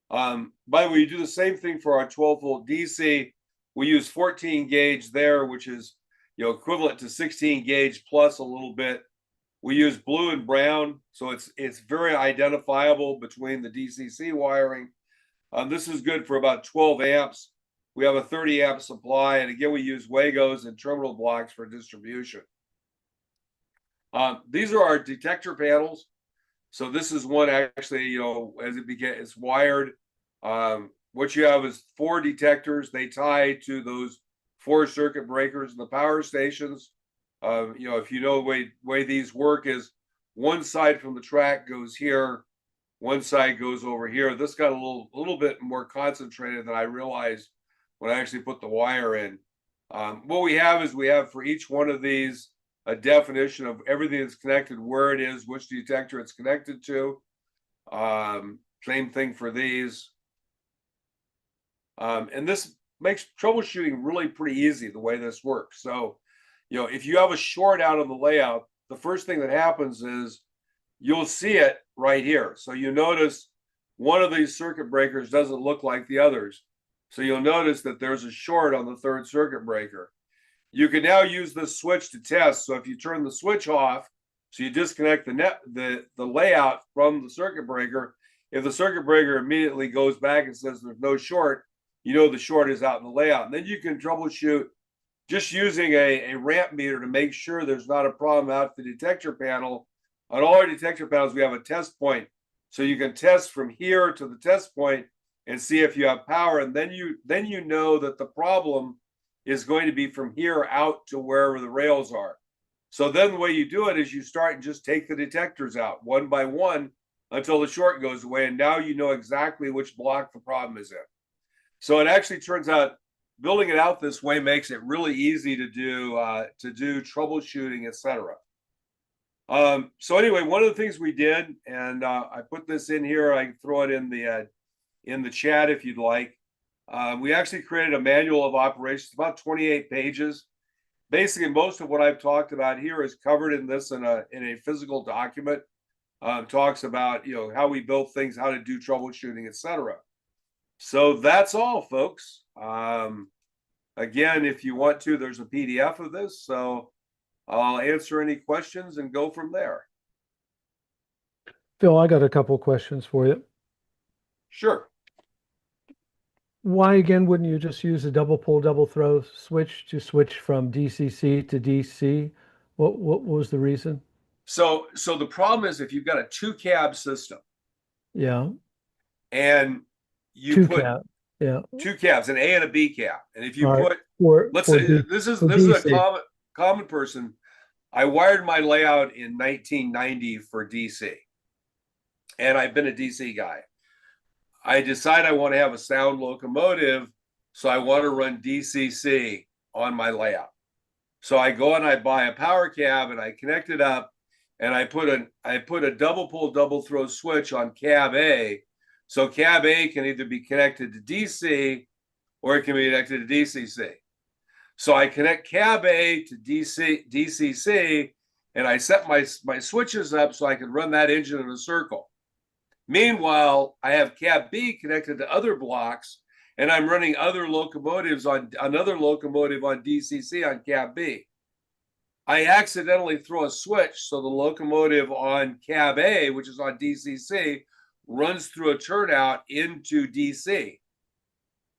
By the way, you do the same thing for our 12-volt DC. We use 14 gauge there, which is equivalent to 16 gauge plus a little bit. We use blue and brown, so it's very identifiable between the DCC wiring. This is good for about 12 amps. We have a 30 amp supply, and again, we use Wagos and terminal blocks for distribution. These are our detector panels. So this is one actually, as it's wired. What you have is 4 detectors. They tie to those 4 circuit breakers in the power stations. If you know the way these work is one side from the track goes here, one side goes over here. This got a little bit more concentrated than I realized when I actually put the wire in. What we have for each one of these a definition of everything that's connected, where it is, which detector it's connected to. Same thing for these. And this makes troubleshooting really pretty easy the way this works. So, if you have a short out on the layout, the first thing that happens is you'll see it right here. So you notice one of these circuit breakers doesn't look like the others. So you'll notice that there's a short on the 3rd circuit breaker. You can now use this switch to test. So if you turn the switch off, so you disconnect the layout from the circuit breaker, if the circuit breaker immediately goes back and says there's no short, the short is out in the layout. And then you can troubleshoot just using a ramp meter to make sure there's not a problem out the detector panel. On all our detector panels, we have a test point. So you can test from here to the test point and see if you have power. And then you know that the problem is going to be from here out to wherever the rails are. So then the way you do it is you start and just take the detectors out one by one until the short goes away. And now you know exactly which block the problem is in. So it actually turns out building it out this way makes it really easy to do troubleshooting, etc. So anyway, one of the things we did, and I put this in here, I can throw it in the chat if you'd like. We actually created a manual of operations, about 28 pages. Basically, most of what I've talked about here is covered in this in a physical document. Talks about how we build things, how to do troubleshooting, etc. So that's all, folks. Again, if you want to, there's a PDF of this, so I'll answer any questions and go from there. Phil, I got a couple questions for you. Sure. Why again wouldn't you just use a double pull, double throw switch to switch from DCC to DC? What was the reason? So the problem is if you've got a 2 cab system. Yeah. And you 2 put cab. Yeah. 2 cabs, an A and a B cab. And if you All put right. let's say this is DC. a common person. I wired my layout in 1990 for DC. And I've been a DC guy. I decide I want to have a sound locomotive, so I want to run DCC on my layout. So I go and I buy a power cab and I connect it up, and I put a double pull, double throw switch on cab A. So cab A can either be connected to DC or it can be connected to DCC. So I connect cab A to DCC, and I set my switches up so I can run that engine in a circle. Meanwhile, I have cab B connected to other blocks, and I'm running other locomotives on another locomotive on DCC on cab B. I accidentally throw a switch, so the locomotive on cab A, which is on DCC, runs through a turnout into DC,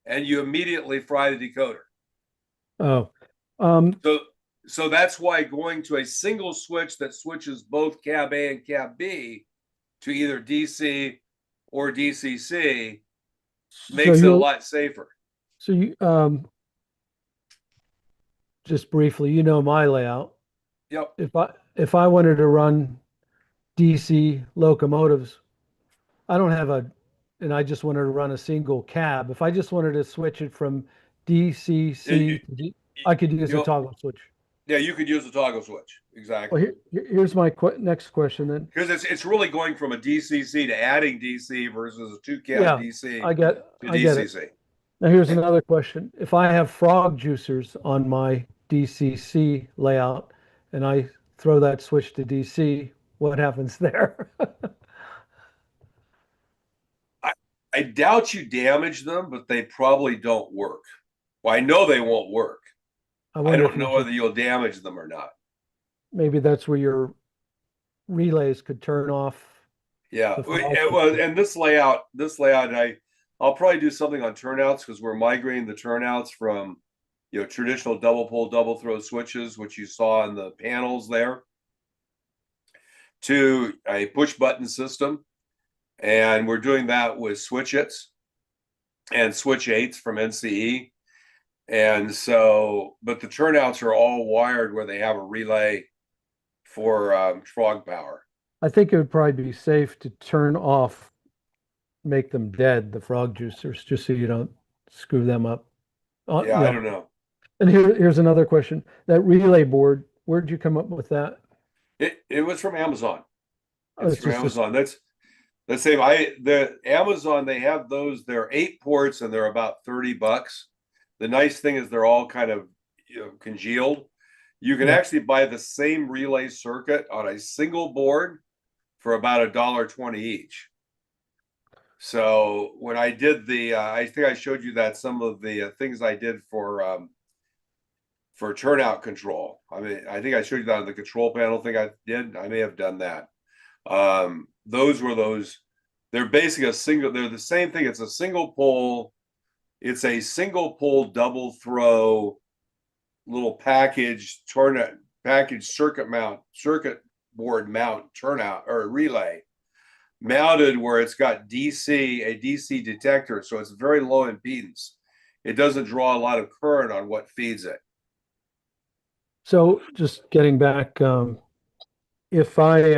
and you immediately fry the decoder. Oh. So that's why going to a single switch that switches both cab A and cab B to either DC or DCC makes it a lot safer. So you just briefly, my layout. Yep. If I wanted to run DC locomotives, I don't have and I just wanted to run a single cab. If I just wanted to switch it from DCC, I could use a toggle switch. Yeah, you could use a toggle switch. Well, Exactly. here's my next question then. Because it's really going from a DCC to adding DC versus a 2-can Yeah, DC I get to I get it. DCC. Now here's another question. If I have frog juicers on my DCC layout and I throw that switch to DC, what happens there? I doubt you damage them, but they probably don't work. Well, I know they won't work. I wonder don't if you know could, whether you'll damage them or not. maybe that's where your relays could turn off Yeah. the frog Well, juicer. and this layout, I'll probably do something on turnouts because we're migrating the turnouts from, traditional double pole, double throw switches, which you saw in the panels there, to a push button system. And we're doing that with switch-its and switch-8s from NCE. And so, but the turnouts are all wired where they have a relay for frog power. I think it would probably be safe to turn off, make them dead, the frog juicers, just so you don't screw them up. Yeah, I don't know. And here's another question. That relay board, where'd you come up with that? It was from Amazon. Oh, It's from Amazon. That's the same. The Amazon, they have those, they're 8 ports and they're about $30. The nice thing is they're all kind of congealed. You can actually buy the same relay circuit on a single board for about $1.20 each. So when I did I think I showed you that some of the things I did for turnout control. I mean, I think I showed you that on the control panel thing I did. I may have done that. They're basically they're the same thing. It's a single pole. It's a single pole double throw little package circuit board mount turnout or relay mounted where it's got a DC detector. So it's very low impedance. It doesn't draw a lot of current on what feeds it. So just getting back, if I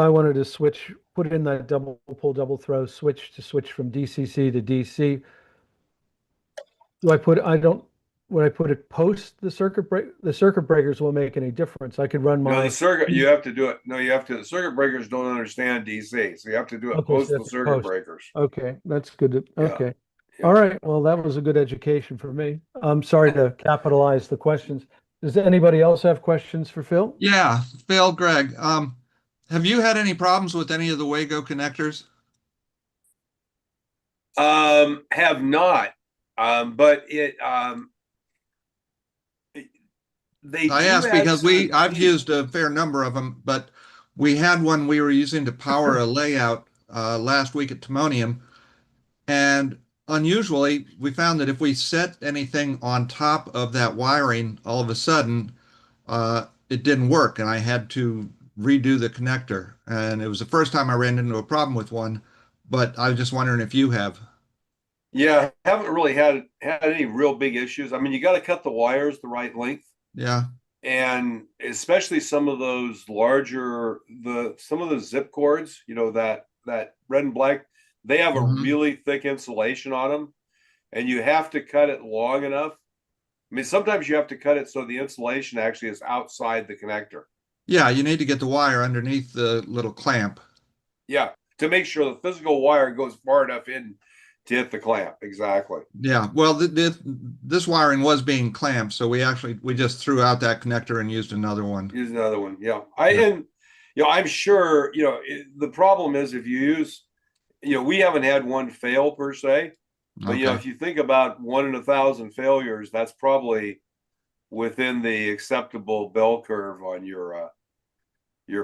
wanted to put in that double pull, double throw switch from DCC to DC, would I put it post the circuit break? The circuit breakers won't make any difference. I could run No, the circuit, you have to do it. No, the circuit breakers don't understand DC. So you have to do it post the circuit breakers. Okay, that's good. Yeah. Okay. Yeah. All right. Well, that was a good education for me. I'm sorry to capitalize the questions. Does anybody else have questions for Phil? Yeah, Phil, Greg, have you had any problems with any of the Wago connectors? Have not. But I asked because I've used a fair number of them, but we had one we were using to power a layout last week at Timonium, and unusually we found that if we set anything on top of that wiring, all of a sudden it didn't work, and I had to redo the connector. And it was the first time I ran into a problem with one, but I was just wondering if you have. Yeah, I haven't really had any real big issues. I mean, you got to cut the wires the right length. Yeah. And especially some of those some of the zip cords, that red and black, they have a really thick insulation on them, and you have to cut it long enough. I mean, sometimes you have to cut it so the insulation actually is outside the connector. Yeah, you need to get the wire underneath the little clamp. Yeah, to make sure the physical wire goes far enough in to hit the clamp. Exactly. Yeah, well, this wiring was being clamped, so we just threw out that connector and used another one. Yeah. I'm sure, the problem is if you use, we haven't had one fail per se, but Okay. if you think about 1 in 1,000 failures, that's probably within the acceptable bell curve on your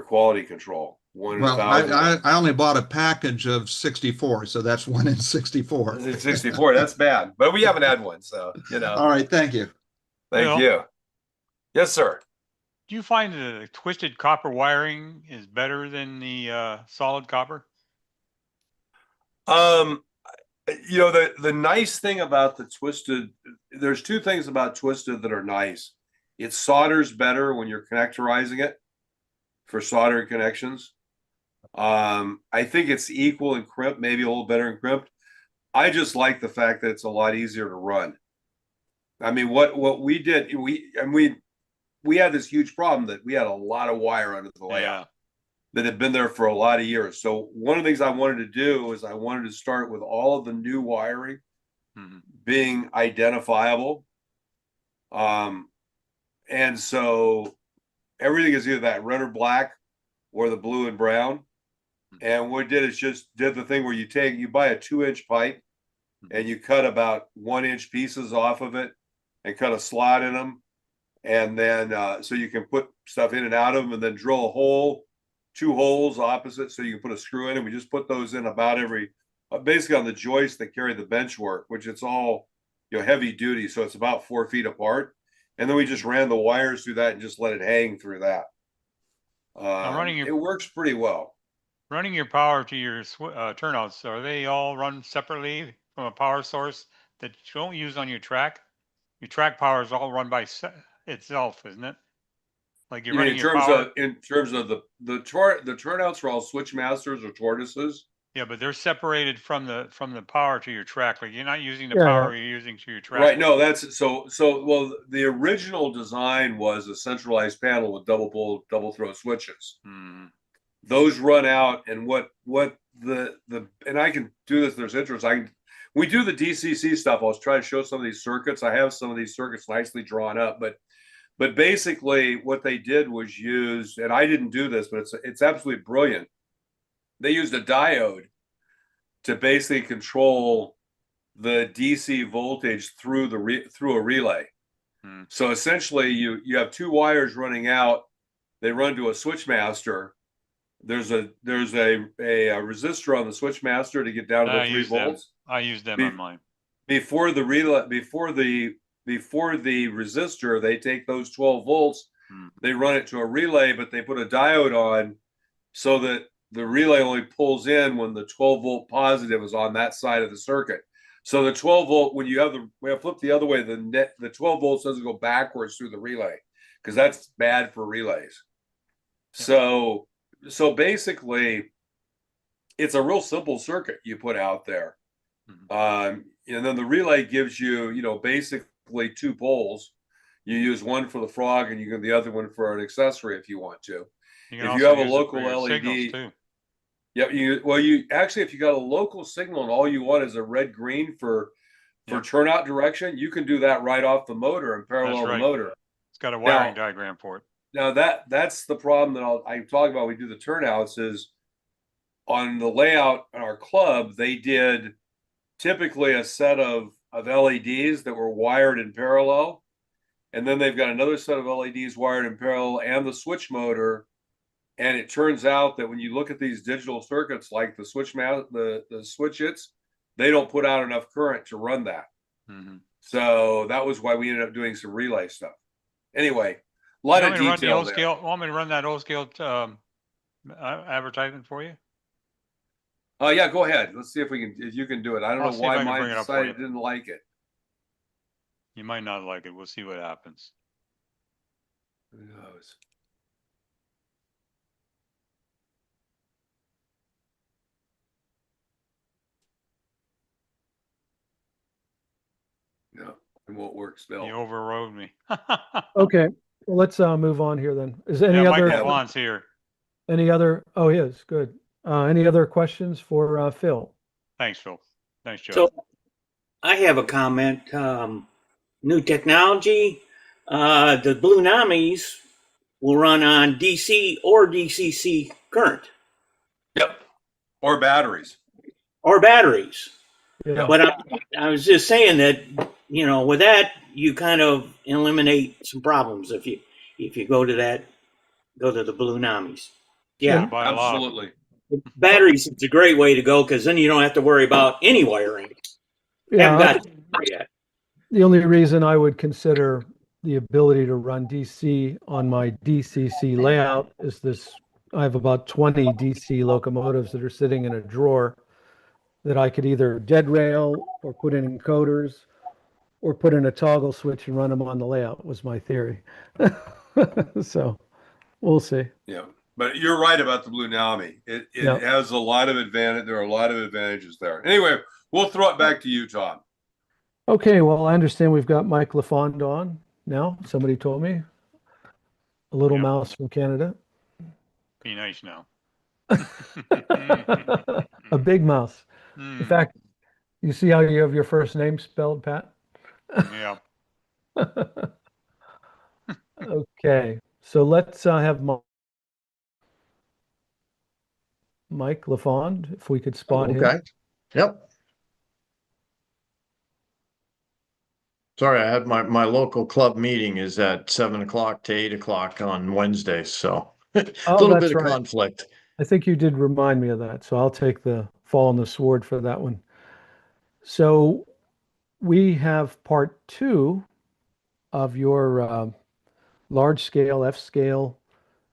quality control. 1 in Well, 1,000. I only bought a package of 64, so that's 1 in 64. 64, that's bad, but we haven't had one, so All right, thank you. Thank you. Yes, sir. Do you find that the twisted copper wiring is better than the solid copper? The nice thing about the twisted, there's 2 things about twisted that are nice. It solders better when you're connectorizing it for soldering connections. I think it's equal in crimp, maybe a little better in crimp. I just like the fact that it's a lot easier to run. I mean, what we did, we had this huge problem that we had a lot of wire under the layout that had been there for a lot of years. So one of the things I wanted to do is I wanted to start with all of the new wiring being identifiable. And so everything is either that red or black or the blue and brown. And what we did is just did the thing where you buy a 2-inch pipe and you cut about 1-inch pieces off of it and cut a slot in them. And then, so you can put stuff in and out of them, and then drill a hole, 2 holes opposite, so you can put a screw in. And we just put those in about every, basically on the joists that carry the bench work, which it's all, heavy duty. So it's about 4 feet apart. And then we just ran the wires through that and just let it hang through that. It works pretty well. Running your power to your turnouts, are they all run separately from a power source that you don't use on your track? Your track power is all run by itself, isn't it? Like you're running your power. In terms of the turnouts are all switchmasters or tortoises. Yeah, but they're separated from the power to your track. Like you're not using the power you're using to your track. Right. No, that's so well, the original design was a centralized panel with double throw switches. Those run out, and what and I can do this, there's interest. We do the DCC stuff. I'll try to show some of these circuits. I have some of these circuits nicely drawn up, but basically what they did was use, and I didn't do this, but it's absolutely brilliant. They used a diode to basically control the DC voltage through a relay. So essentially you have 2 wires running out. They run to a switchmaster. There's a resistor on the switchmaster to get down to 3 volts. I use them on mine. Before the resistor, they take those 12 volts, they run it to a relay, but they put a diode on so that the relay only pulls in when the 12 volt positive is on that side of the circuit. So the 12 volt, when you have flipped the other way, the 12 volts doesn't go backwards through the relay, because that's bad for relays. So basically, it's a real simple circuit you put out there. And then the relay gives you, basically 2 poles. You use one for the frog and you get the other one for an accessory if you want to. If you have a local LED, if you got a local signal and all you want is a red-green for turnout direction, you can do that right off the motor and parallel the motor. It's got a wiring diagram for it. Now that's the problem that I'm talking about. We do the turnouts is on the layout in our club. They did typically a set of LEDs that were wired in parallel, and then they've got another set of LEDs wired in parallel and the switch motor. And it turns out that when you look at these digital circuits like the switchits, they don't put out enough current to run that. So that was why we ended up doing some relay stuff. Anyway, a lot of detail there. Want me to run that O-scale advertisement for you? Yeah, go ahead. Let's see if you can do it. I don't know why mine decided it didn't like it. You might not like it. We'll see what happens. Who knows? No, it won't work still. You overrode me. Okay, well, let's move on here then. Is there any other? Mike LaFond's here. Any other? Oh, he is. Good. Any other questions for Phil? Thanks, Phil. Thanks, Joe. So I have a comment. New technology. The Blue Namis will run on DC or DCC current. Yep. Or batteries. Yeah. But I was just saying that, with that, you kind of eliminate some problems if you go to the Blue Namis. Yeah, absolutely. Batteries is a great way to go, because then you don't have to worry about any wiring. Yeah, the only reason I would consider the ability to run DC on my DCC layout is this. I have about 20 DC locomotives that are sitting in a drawer that I could either dead rail or put in encoders or put in a toggle switch and run them on the layout, was my theory. So we'll see. Yeah, but you're right about the Blue Nami. It has a lot of advantage. There are a lot of advantages there. Anyway, we'll throw it back to you, Tom. Okay, well, I understand we've got Mike LaFond on now. Somebody told me. A little Yeah. mouse from Canada. Be nice now. A big mouse. In fact, you see how you have your first name spelled, Pat? Yeah. Okay, so let's have Mike LaFond, if we could spot him. Okay. Yep. Sorry, I had my local club meeting is at 7 o'clock to 8 o'clock on Wednesday, so a Oh, little that's bit of right. conflict. I think you did remind me of that, so I'll take the fall on the sword for that one. So we have part two of your large scale, F scale.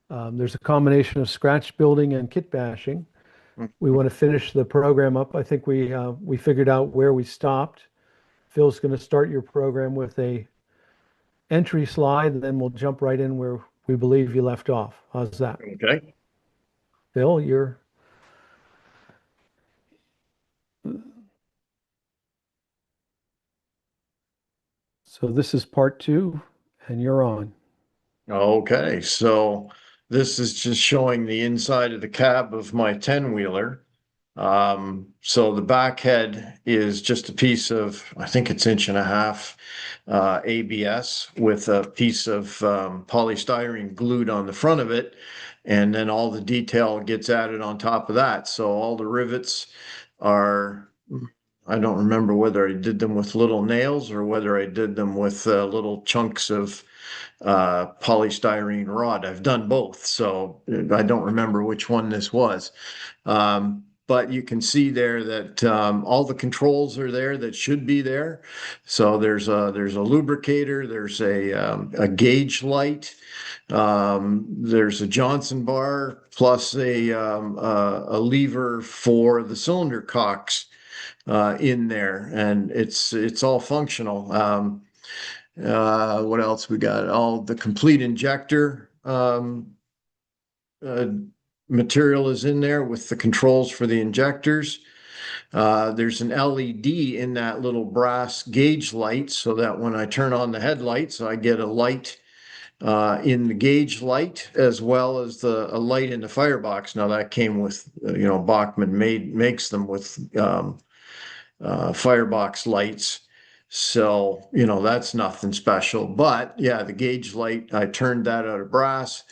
There's a combination of scratch building and kit bashing. We want to finish the program up. I think we figured out where we stopped. Phil's going to start your program with a entry slide, and then we'll jump right in where we believe you left off. How's that? Okay. Phil, you're so this is part two, and you're on. Okay, so this is just showing the inside of the cab of my 10-wheeler. So the back head is just a piece of, I think it's 1.5 ABS with a piece of polystyrene glued on the front of it. And then all the detail gets added on top of that. So all the rivets are, I don't remember whether I did them with little nails or whether I did them with little chunks of polystyrene rod. I've done both, so I don't remember which one this was. But you can see there that all the controls are there that should be there. So there's a lubricator, there's a gauge light, there's a Johnson bar plus a lever for the cylinder cocks in there, and it's all functional. What else we got? All the complete injector material is in there with the controls for the injectors. There's an LED in that little brass gauge light so that when I turn on the headlights, I get a light in the gauge light as well as a light in the firebox. Now that came with, Bachmann makes them with firebox lights. So, that's nothing special. But yeah, the gauge light, I turned that out of brass.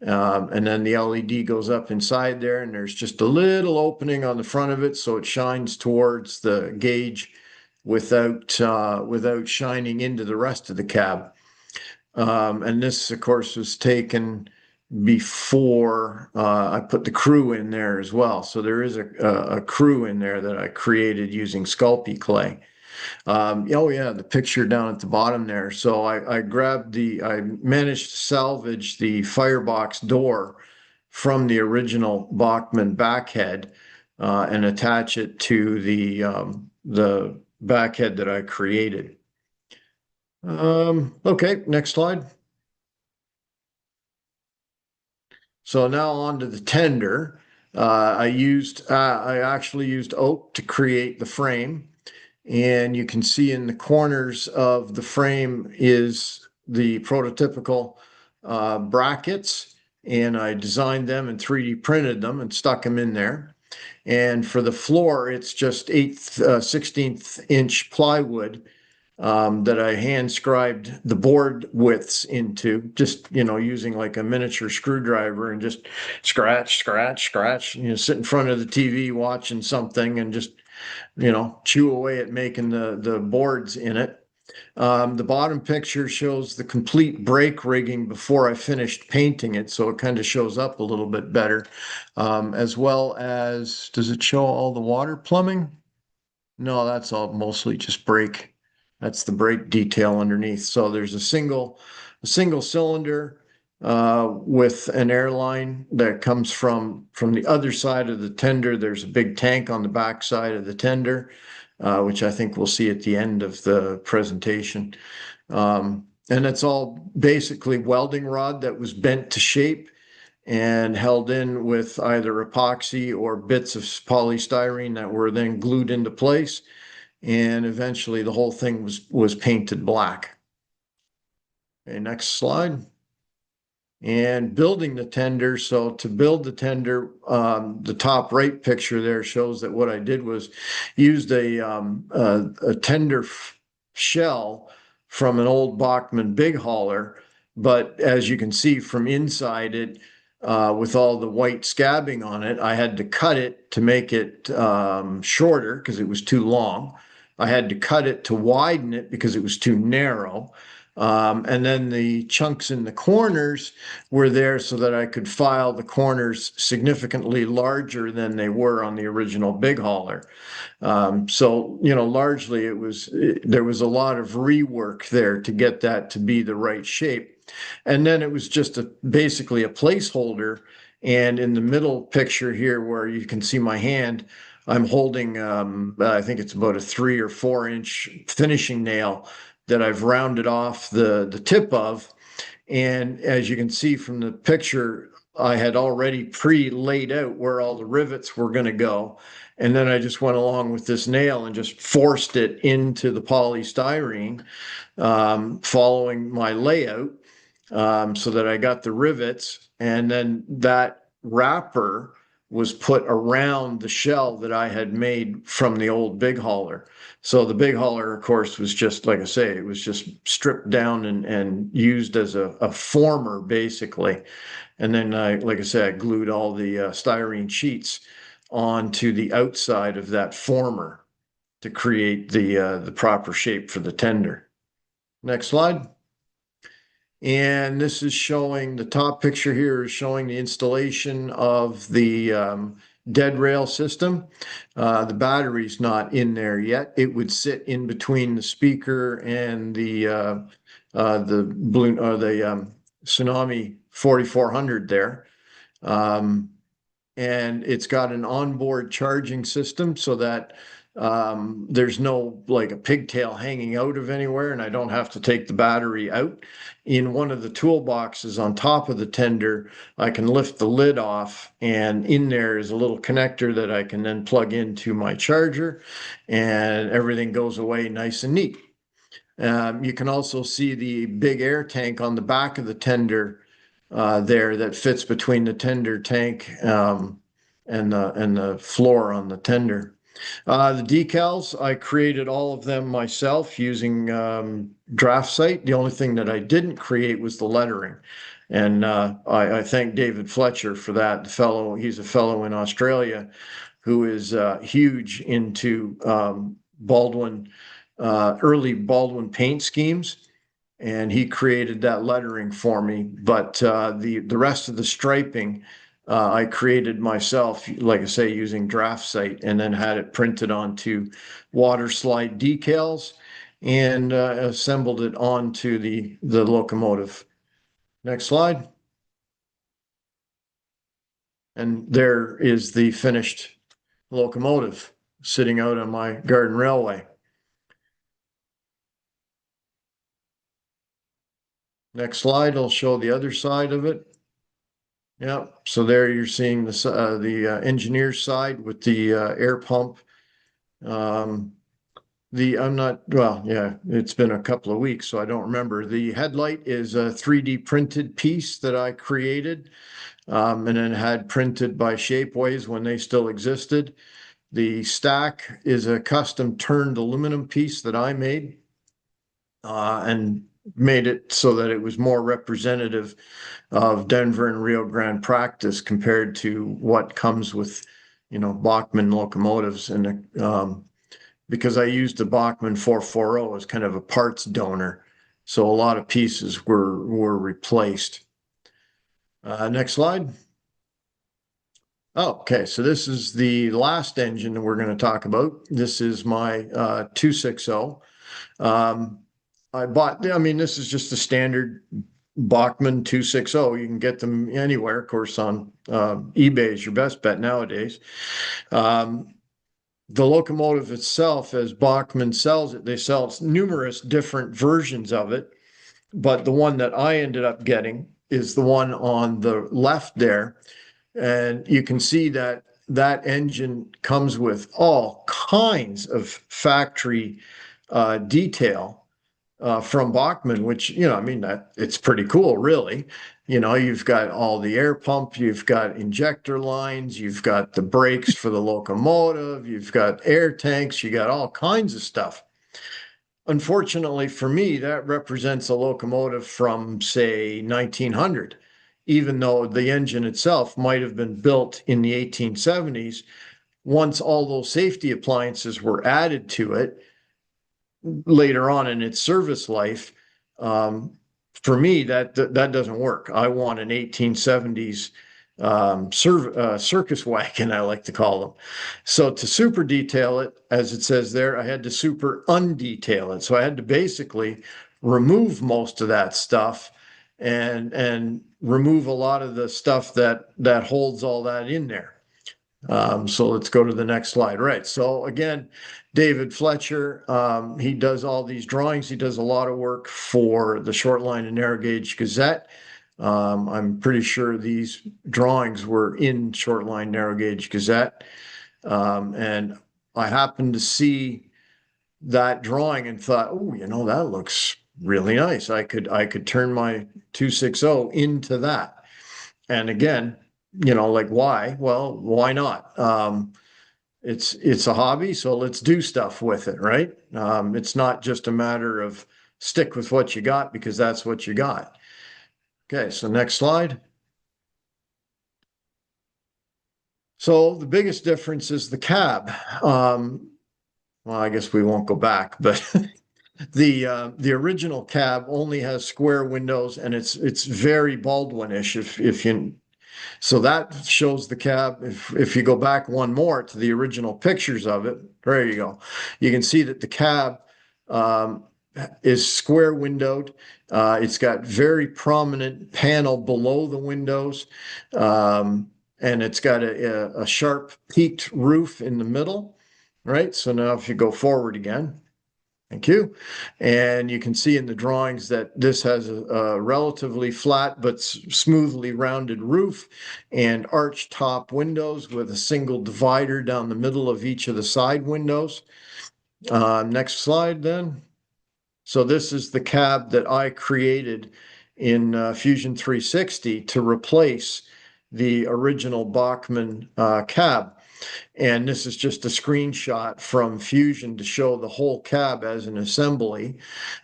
And then the LED goes up inside there, and there's just a little opening on the front of it, so it shines towards the gauge without shining into the rest of the cab. And this, of course, was taken before I put the crew in there as well. So there is a crew in there that I created using Sculpey clay. Oh yeah, the picture down at the bottom there. So I managed to salvage the firebox door from the original Bachmann backhead and attach it to the backhead that I created. Okay, next slide. So now on to the tender. I actually used oak to create the frame. And you can see in the corners of the frame is the prototypical brackets, and I designed them and 3D printed them and stuck them in there. And for the floor, it's just 16th inch plywood that I hand scribed the board widths into, just, using like a miniature screwdriver and just scratch, sit in front of the TV watching something and just chew away at making the boards in it. The bottom picture shows the complete brake rigging before I finished painting it, so it kind of shows up a little bit better. As well as, does it show all the water plumbing? No, that's all mostly just brake. That's the brake detail underneath. So there's a single cylinder with an airline that comes from the other side of the tender. There's a big tank on the back side of the tender, which I think we'll see at the end of the presentation. And it's all basically welding rod that was bent to shape and held in with either epoxy or bits of polystyrene that were then glued into place. and eventually the whole thing was painted black. Okay, next slide. And building the tender. So to build the tender, the top right picture there shows that what I did was used a tender shell from an old Bachmann big hauler. But as you can see from inside it, with all the white scabbing on it, I had to cut it to make it shorter because it was too long. I had to cut it to widen it because it was too narrow. And then the chunks in the corners were there so that I could file the corners significantly larger than they were on the original big hauler. So, largely there was a lot of rework there to get that to be the right shape. And then it was just basically a placeholder. And in the middle picture here, where you can see my hand, I'm holding, I think it's about a 3 or 4 inch finishing nail that I've rounded off the tip of. And as you can see from the picture, I had already pre-laid out where all the rivets were going to go. And then I just went along with this nail and just forced it into the polystyrene, following my layout, so that I got the rivets. And then that wrapper was put around the shell that I had made from the old big hauler. So the big hauler, of course, was just, like I say, it was just stripped down and used as a former, basically. And then like I said, I glued all the styrene sheets onto the outside of that former to create the proper shape for the tender. Next slide. And this is showing, the top picture here is showing the installation of the dead rail system. The battery's not in there yet. It would sit in between the speaker and the Tsunami 4400 there. And it's got an onboard charging system so that there's no like a pigtail hanging out of anywhere, and I don't have to take the battery out. In one of the toolboxes on top of the tender, I can lift the lid off, and in there is a little connector that I can then plug into my charger, and everything goes away nice and neat. You can also see the big air tank on the back of the tender there that fits between the tender tank and the floor on the tender. The decals, I created all of them myself using draft site. The only thing that I didn't create was the lettering. And I thank David Fletcher for that. He's a fellow in Australia who is huge into early Baldwin paint schemes. And he created that lettering for me. But the rest of the striping, I created myself, like I say, using draft site, and then had it printed onto water slide decals and assembled it onto the locomotive. Next slide. And there is the finished locomotive sitting out on my garden railway. Next slide, I'll show the other side of it. Yeah, so there you're seeing the engineer's side with the air pump. It's been a couple of weeks, so I don't remember. The headlight is a 3D printed piece that I created, and then had printed by Shapeways when they still existed. The stack is a custom turned aluminum piece that I made, and made it so that it was more representative of Denver and Rio Grande practice compared to what comes with, Bachmann locomotives. And because I used the Bachmann 440 as kind of a parts donor, so a lot of pieces were replaced. Next slide. Oh, okay, so this is the last engine that we're going to talk about. This is my 260. This is just a standard Bachmann 260. You can get them anywhere, of course, on eBay is your best bet nowadays. The locomotive itself, as Bachmann sells it, they sell numerous different versions of it, but the one that I ended up getting is the one on the left there. And you can see that that engine comes with all kinds of factory detail from Bachmann, which, I mean, that it's pretty cool, really. You've got all the air pump, you've got injector lines, you've got the brakes for the locomotive, you've got air tanks, you got all kinds of stuff. Unfortunately for me, that represents a locomotive from, say, 1900, even though the engine itself might have been built in the 1870s. Once all those safety appliances were added to it later on in its service life, for me, that doesn't work. I want an 1870s circus wagon, I like to call them. So to super detail it, as it says there, I had to super undetail it. So I had to basically remove most of that stuff and remove a lot of the stuff that holds all that in there. So let's go to the next slide. Right. So again, David Fletcher, he does all these drawings. He does a lot of work for the Short Line and Narrow Gauge Gazette. I'm pretty sure these drawings were in Short Line Narrow Gauge Gazette. And I happened to see that drawing and thought, oh, that looks really nice. I could turn my 260 into that. And again, like why? Well, why not? It's a hobby, so let's do stuff with it, right? It's not just a matter of stick with what you got because that's what you got. Okay, so next slide. So the biggest difference is the cab. Well, I guess we won't go back, but the original cab only has square windows and it's very Baldwin-ish if you. So that shows the cab. If you go back one more to the original pictures of it, there you go. You can see that the cab is square windowed. It's got very prominent panel below the windows. And it's got a sharp peaked roof in the middle, right? So now if you go forward again, thank you. And you can see in the drawings that this has a relatively flat but smoothly rounded roof and arched top windows with a single divider down the middle of each of the side windows. Next slide then. So this is the cab that I created in Fusion 360 to replace the original Bachmann cab. And this is just a screenshot from Fusion to show the whole cab as an assembly.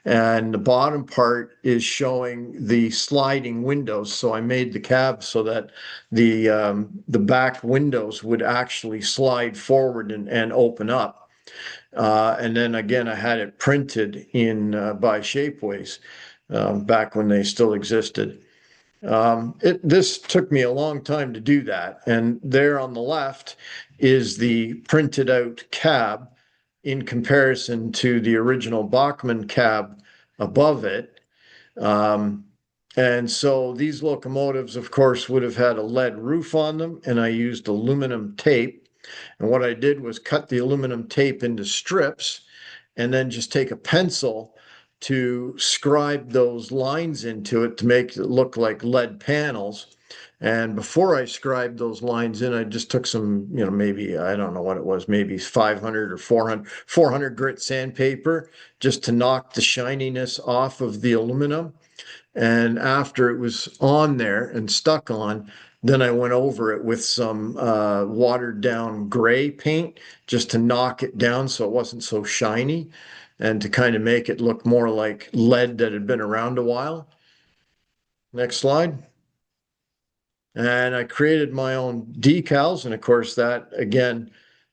And the bottom part is showing the sliding windows. So I made the cab so that the back windows would actually slide forward and open up. And then again, I had it printed in by Shapeways back when they still existed. This took me a long time to do that. And there on the left is the printed out cab in comparison to the original Bachmann cab above it. And so these locomotives, of course, would have had a lead roof on them, and I used aluminum tape. And what I did was cut the aluminum tape into strips and then just take a pencil to scribe those lines into it to make it look like lead panels. And before I scribed those lines in, I just took some, maybe, I don't know what it was, maybe 500 or 400 grit sandpaper just to knock the shininess off of the aluminum. And after it was on there and stuck on, then I went over it with some watered down gray paint just to knock it down so it wasn't so shiny and to kind of make it look more like lead that had been around a while. Next slide. And I created my own decals. And of course, that again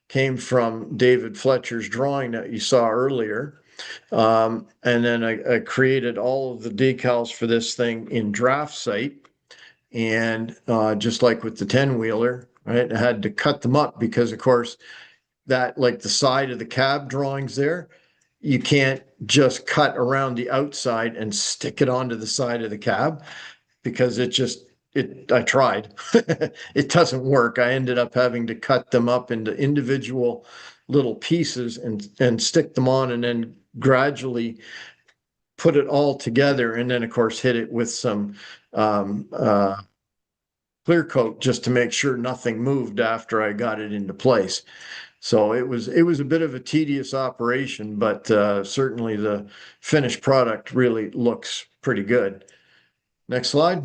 came from David Fletcher's drawing that you saw earlier. And then I created all of the decals for this thing in draft site. And just like with the 10-wheeler, right, I had to cut them up because, of course, that like the side of the cab drawings there, you can't just cut around the outside and stick it onto the side of the cab because I tried. It doesn't work. I ended up having to cut them up into individual little pieces and stick them on and then gradually put it all together. And then, of course, hit it with some clear coat just to make sure nothing moved after I got it into place. So it was a bit of a tedious operation, but certainly the finished product really looks pretty good. Next slide.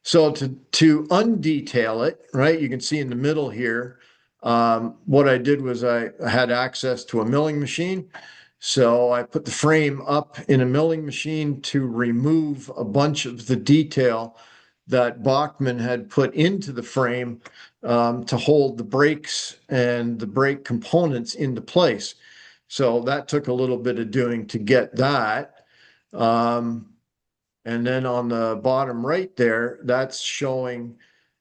So to undetail it, right, you can see in the middle here, what I did was I had access to a milling machine. So I put the frame up in a milling machine to remove a bunch of the detail that Bachmann had put into the frame to hold the brakes and the brake components into place. So that took a little bit of doing to get that. And then on the bottom right there, that's showing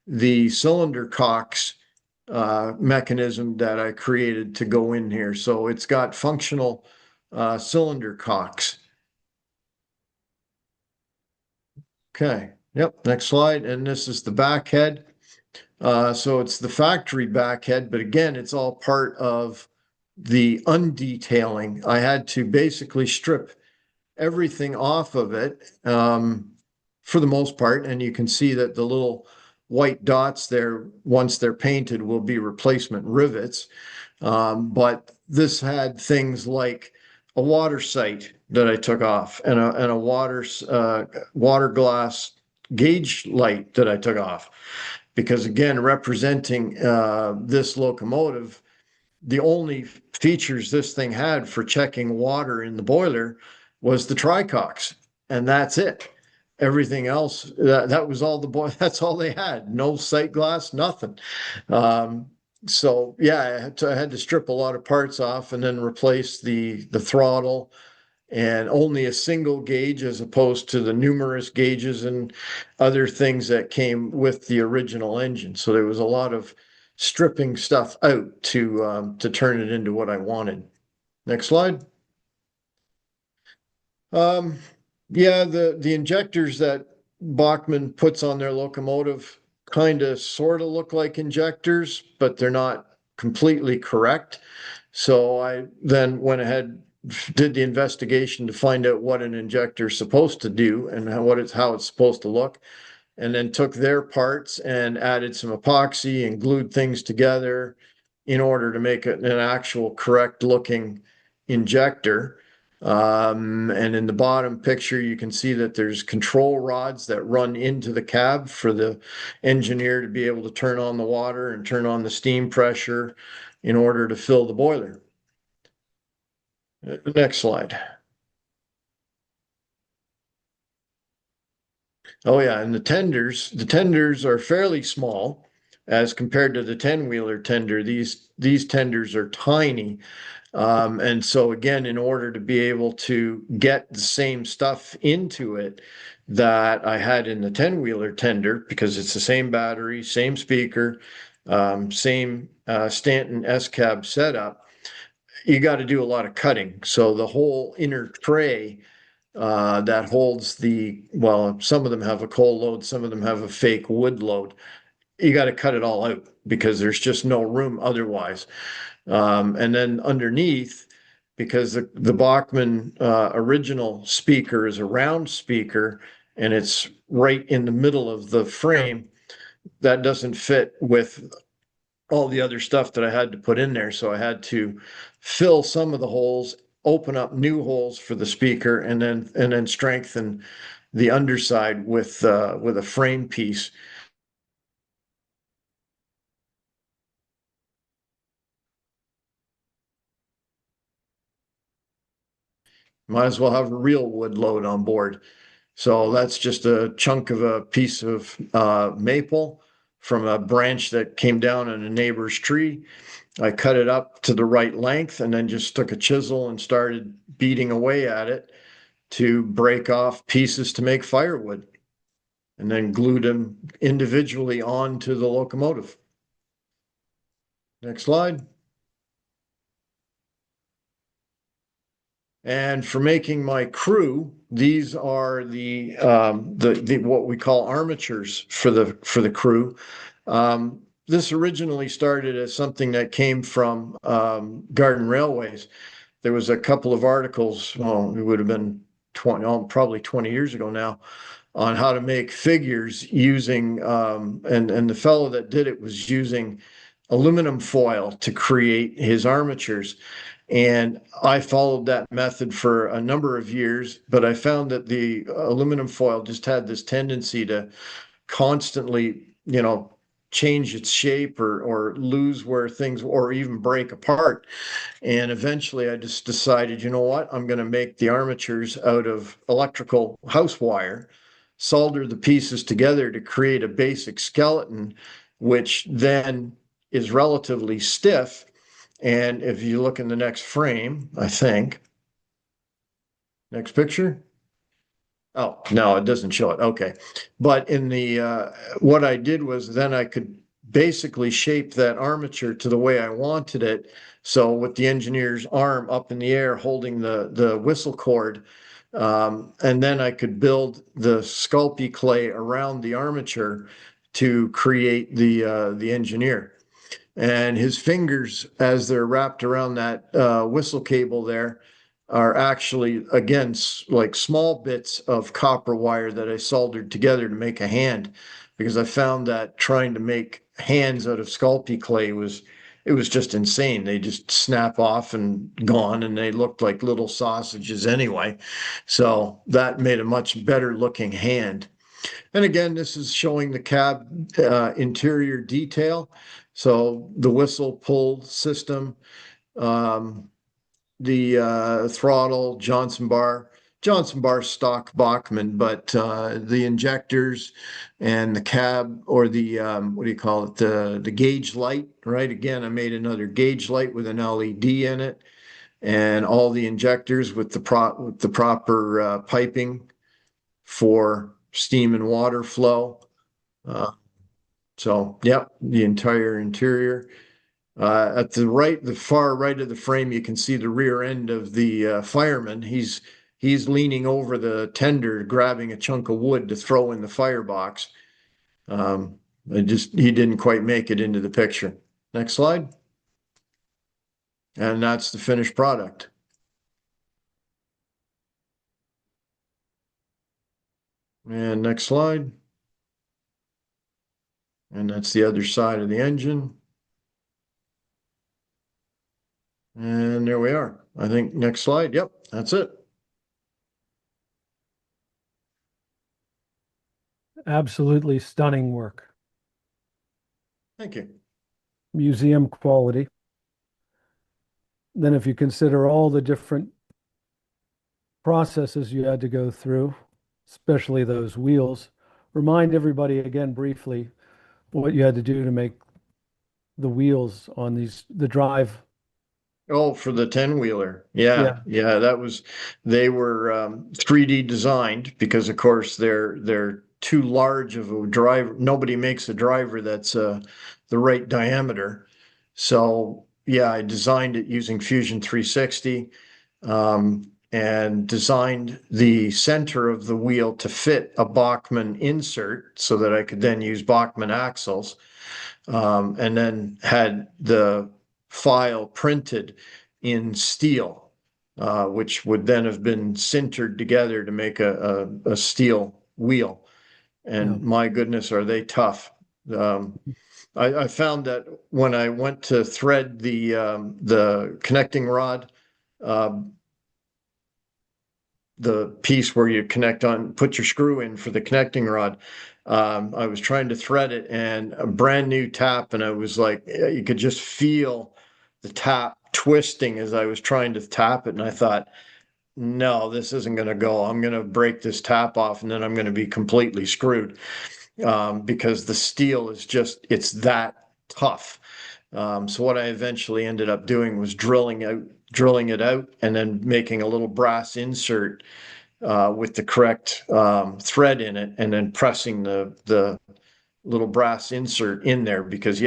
the cylinder cocks mechanism that I created to go in here. So it's got functional cylinder cocks. Okay, yep, next slide. And this is the back head. So it's the factory back head, but again, it's all part of the undetailing. I had to basically strip everything off of it for the most part. And you can see that the little white dots there, once they're painted, will be replacement rivets. But this had things like a water sight that I took off and a water glass gauge light that I took off. Because again, representing this locomotive, the only features this thing had for checking water in the boiler was the tricocks, and that's it. Everything else, that was all that's all they had. No sight glass, nothing. So yeah, I had to strip a lot of parts off and then replace the throttle, and only a single gauge as opposed to the numerous gauges and other things that came with the original engine. So there was a lot of stripping stuff out to turn it into what I wanted. Next slide. Yeah, the injectors that Bachmann puts on their locomotive kind of sort of look like injectors, but they're not completely correct. So I then went ahead, did the investigation to find out what an injector is supposed to do and how it's supposed to look, and then took their parts and added some epoxy and glued things together in order to make it an actual correct looking injector. And in the bottom picture, you can see that there's control rods that run into the cab for the engineer to be able to turn on the water and turn on the steam pressure in order to fill the boiler. Next slide. Oh yeah, and the tenders are fairly small as compared to the 10-wheeler tender. These tenders are tiny. And so again, in order to be able to get the same stuff into it that I had in the 10-wheeler tender, because it's the same battery, same speaker, same Stanton S-cab setup, you got to do a lot of cutting. So the whole inner tray that holds some of them have a coal load, some of them have a fake wood load. You got to cut it all out because there's just no room otherwise. And then underneath, because the Bachmann original speaker is a round speaker and it's right in the middle of the frame, that doesn't fit with all the other stuff that I had to put in there. So I had to fill some of the holes, open up new holes for the speaker, and then strengthen the underside with a frame piece. Might as well have a real wood load on board. So that's just a chunk of a piece of maple from a branch that came down on a neighbor's tree. I cut it up to the right length and then just took a chisel and started beating away at it to break off pieces to make firewood, and then glued them individually onto the locomotive. Next slide. And for making my crew, these are the what we call armatures for the crew. This originally started as something that came from Garden Railways. There was a couple of articles, well, it would have been probably 20 years ago now, on how to make figures using, and the fellow that did it was using aluminum foil to create his armatures. And I followed that method for a number of years, but I found that the aluminum foil just had this tendency to constantly, change its shape or lose where things, or even break apart. And eventually I just decided, you know what, I'm going to make the armatures out of electrical house wire, solder the pieces together to create a basic skeleton, which then is relatively stiff. And if you look in the next frame, I think, next picture. Oh, no, it doesn't show it. Okay. But in the, what I did was then I could basically shape that armature to the way I wanted it. So with the engineer's arm up in the air holding the whistle cord, and then I could build the Sculpey clay around the armature to create the engineer. And his fingers, as they're wrapped around that whistle cable there, are actually, again, like small bits of copper wire that I soldered together to make a hand, because I found that trying to make hands out of Sculpey clay it was just insane. They just snap off and gone, and they looked like little sausages anyway. So that made a much better looking hand. And again, this is showing the cab interior detail. So the whistle pull system, the throttle, Johnson bar stock Bachmann, but the injectors and the cab, or the what do you call it, the gauge light, right? Again, I made another gauge light with an LED in it, and all the injectors with the proper piping for steam and water flow. So, yep, the entire interior. At the far right of the frame, you can see the rear end of the fireman. He's leaning over the tender, grabbing a chunk of wood to throw in the firebox. He didn't quite make it into the picture. Next slide. And that's the finished product. And next slide. And that's the other side of the engine. And there we are. I think next slide. Yep, that's it. Absolutely stunning work. Thank you. Museum quality. Then if you consider all the different processes you had to go through, especially those wheels, remind everybody again briefly what you had to do to make the wheels on the drive. Oh, for the 10-wheeler. Yeah. They were 3D designed, because of course they're too large of a driver. Nobody makes a driver that's the right diameter. So yeah, I designed it using Fusion 360, and designed the center of the wheel to fit a Bachmann insert so that I could then use Bachmann axles, and then had the file printed in steel, which would then have been sintered together to make a steel wheel. And my goodness, are they tough. I found that when I went to thread the connecting rod, the piece where you put your screw in for the connecting rod, I was trying to thread it, and a brand new tap, and I was like, you could just feel the tap twisting as I was trying to tap it. And I thought, no, this isn't going to go. I'm going to break this tap off, and then I'm going to be completely screwed, because the steel is it's that tough. So what I eventually ended up doing was drilling it out, and then making a little brass insert with the correct thread in it, and then pressing the little brass insert in there, because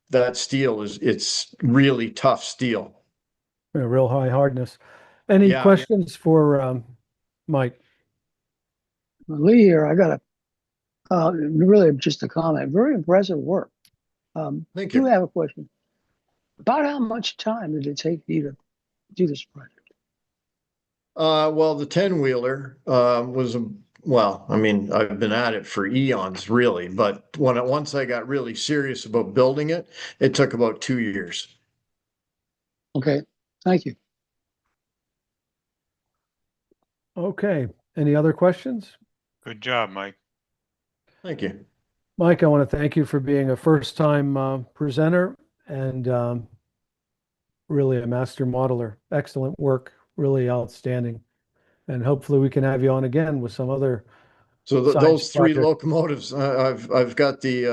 that steel it's really tough steel. A real high hardness. Any questions for Mike? Lee here. I got really just a comment. Very impressive work. Thank you. I have a question. About how much time did it take you to do this project? Well, the 10-wheeler was well, I mean, I've been at it for eons, really, but once I got really serious about building it, it took about 2 years. Okay, thank you. Okay, any other questions? Good job, Mike. Thank you. Mike, I want to thank you for being a first-time presenter and really a master modeler. Excellent work, really outstanding. And hopefully we can have you on again with some other So science those three project. locomotives, I've got the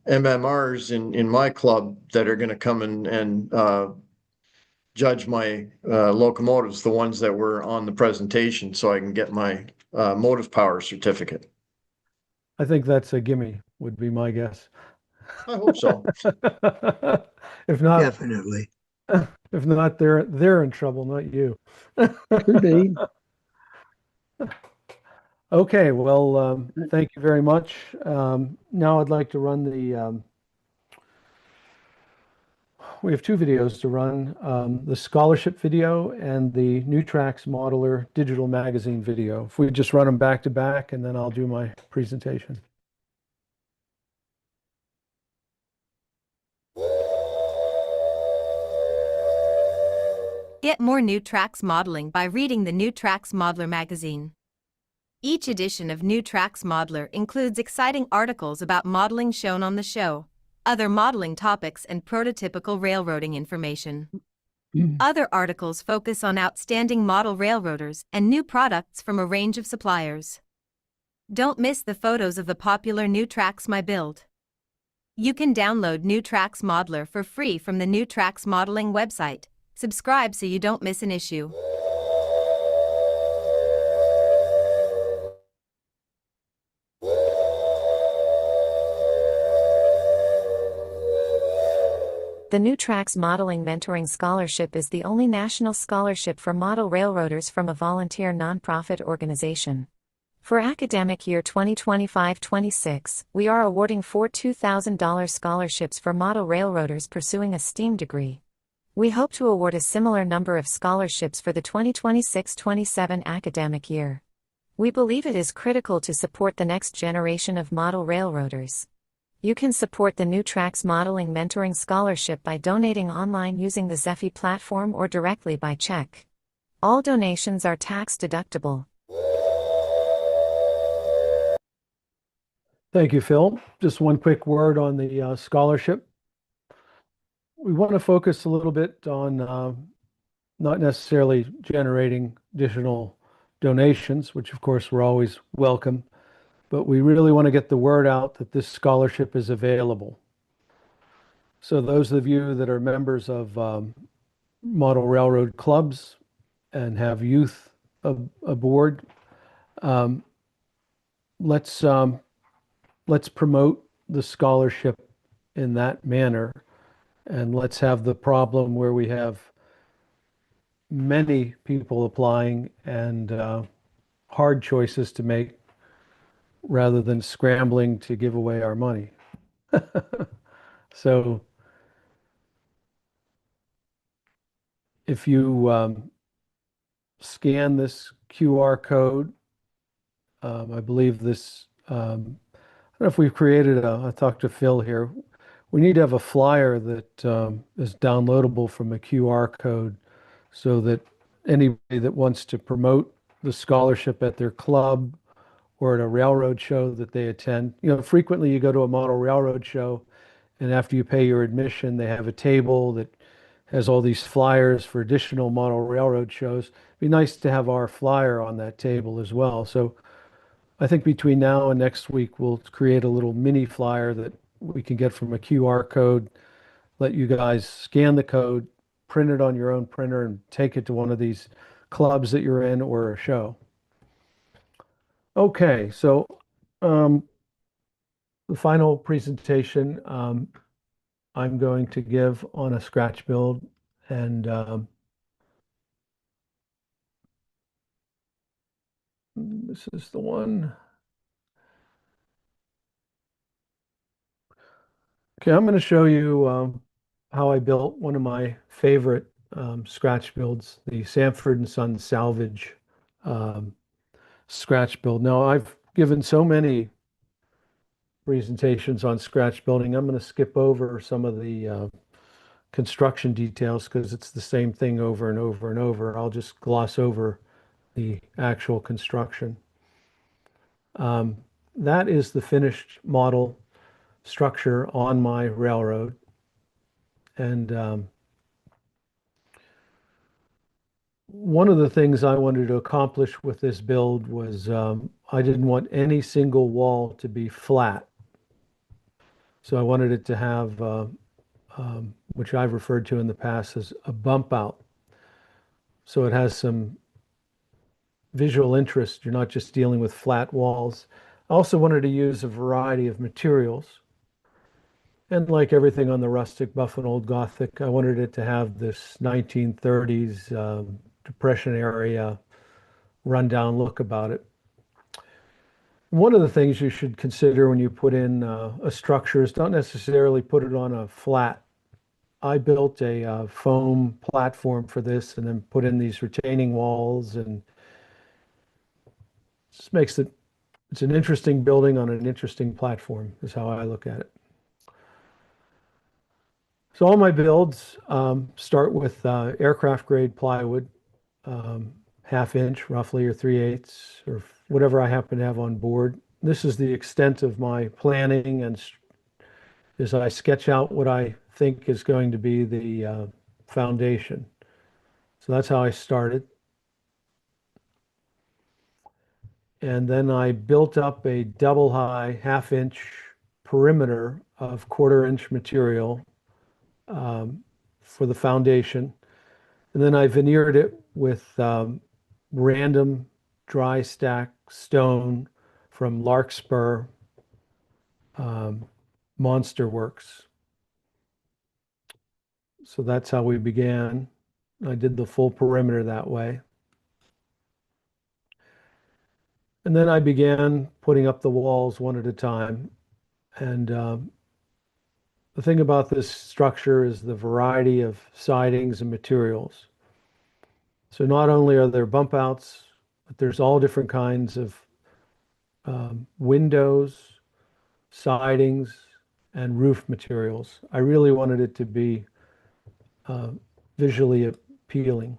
MMRs in my club that are going to come and judge my locomotives, the ones that were on the presentation, so I can get my motive power certificate. I think that's a gimme, would be my guess. I hope so. If not, Definitely. if not, they're in trouble, not you. Could be. Okay, well, thank you very much. Now I'd like to run we have two videos to run, the scholarship video and the New Tracks Modeler digital magazine video. If we just run them back to back, and then I'll do my presentation. Get more New Tracks modeling by reading the New Tracks Modeler magazine. Each edition of New Tracks Modeler includes exciting articles about modeling shown on the show, other modeling topics, and prototypical railroading information. Other articles focus on outstanding model railroaders and new products from a range of suppliers. Don't miss the photos of the popular New Tracks My Build. You can download New Tracks Modeler for free from the New Tracks Modeling website. Subscribe so you don't miss an issue. The New Tracks Modeling Mentoring Scholarship is the only national scholarship for model railroaders from a volunteer nonprofit organization. For academic year 2025-26, we are awarding 4 $2,000 scholarships for model railroaders pursuing a STEAM degree. We hope to award a similar number of scholarships for the 2026-27 academic year. We believe it is critical to support the next generation of model railroaders. You can support the New Tracks Modeling Mentoring Scholarship by donating online using the Zephy platform or directly by check. All donations are tax deductible. Thank you, Phil. Just one quick word on the scholarship. We want to focus a little bit on not necessarily generating additional donations, which of course we're always welcome, but we really want to get the word out that this scholarship is available. So those of you that are members of model railroad clubs and have youth aboard, let's promote the scholarship in that manner, and let's have the problem where we have many people applying and hard choices to make rather than scrambling to give away our money. So if you scan this QR code, I believe this, I don't know if we've created I talked to Phil here. We need to have a flyer that is downloadable from a QR code so that anybody that wants to promote the scholarship at their club or at a railroad show that they attend. You know, frequently you go to a model railroad show, and after you pay your admission, they have a table that has all these flyers for additional model railroad shows. It'd be nice to have our flyer on that table as well. So I think between now and next week, we'll create a little mini flyer that we can get from a QR code, let you guys scan the code, print it on your own printer, and take it to one of these clubs that you're in or a show. Okay, so the final presentation I'm going to give on a scratch build, and this is the one. Okay, I'm going to show you how I built one of my favorite scratch builds, the Sanford and Son salvage scratch build. Now, I've given so many presentations on scratch building, I'm going to skip over some of the construction details because it's the same thing over and over and over. I'll just gloss over the actual construction. That is the finished model structure on my railroad. And one of the things I wanted to accomplish with this build was I didn't want any single wall to be flat. So I wanted it to have, which I've referred to in the past as a bump out. So it has some visual interest. You're not just dealing with flat walls. I also wanted to use a variety of materials. And like everything on the rustic buff and old Gothic, I wanted it to have this 1930s Depression area rundown look about it. One of the things you should consider when you put in a structure is don't necessarily put it on a flat. I built a foam platform for this and then put in these retaining walls, and just makes it's an interesting building on an interesting platform is how I look at it. So all my builds start with aircraft grade plywood, 1/2 inch roughly, or 3/8, or whatever I happen to have on board. This is the extent of my planning, and as I sketch out what I think is going to be the foundation. So that's how I started. And then I built up a double high 1/2 inch perimeter of 1/4 inch material for the foundation. And then I veneered it with random dry stack stone from Larkspur Monster Works. So that's how we began. I did the full perimeter that way. And then I began putting up the walls one at a time. And the thing about this structure is the variety of sidings and materials. So not only are there bump outs, but there's all different kinds of windows, sidings, and roof materials. I really wanted it to be visually appealing.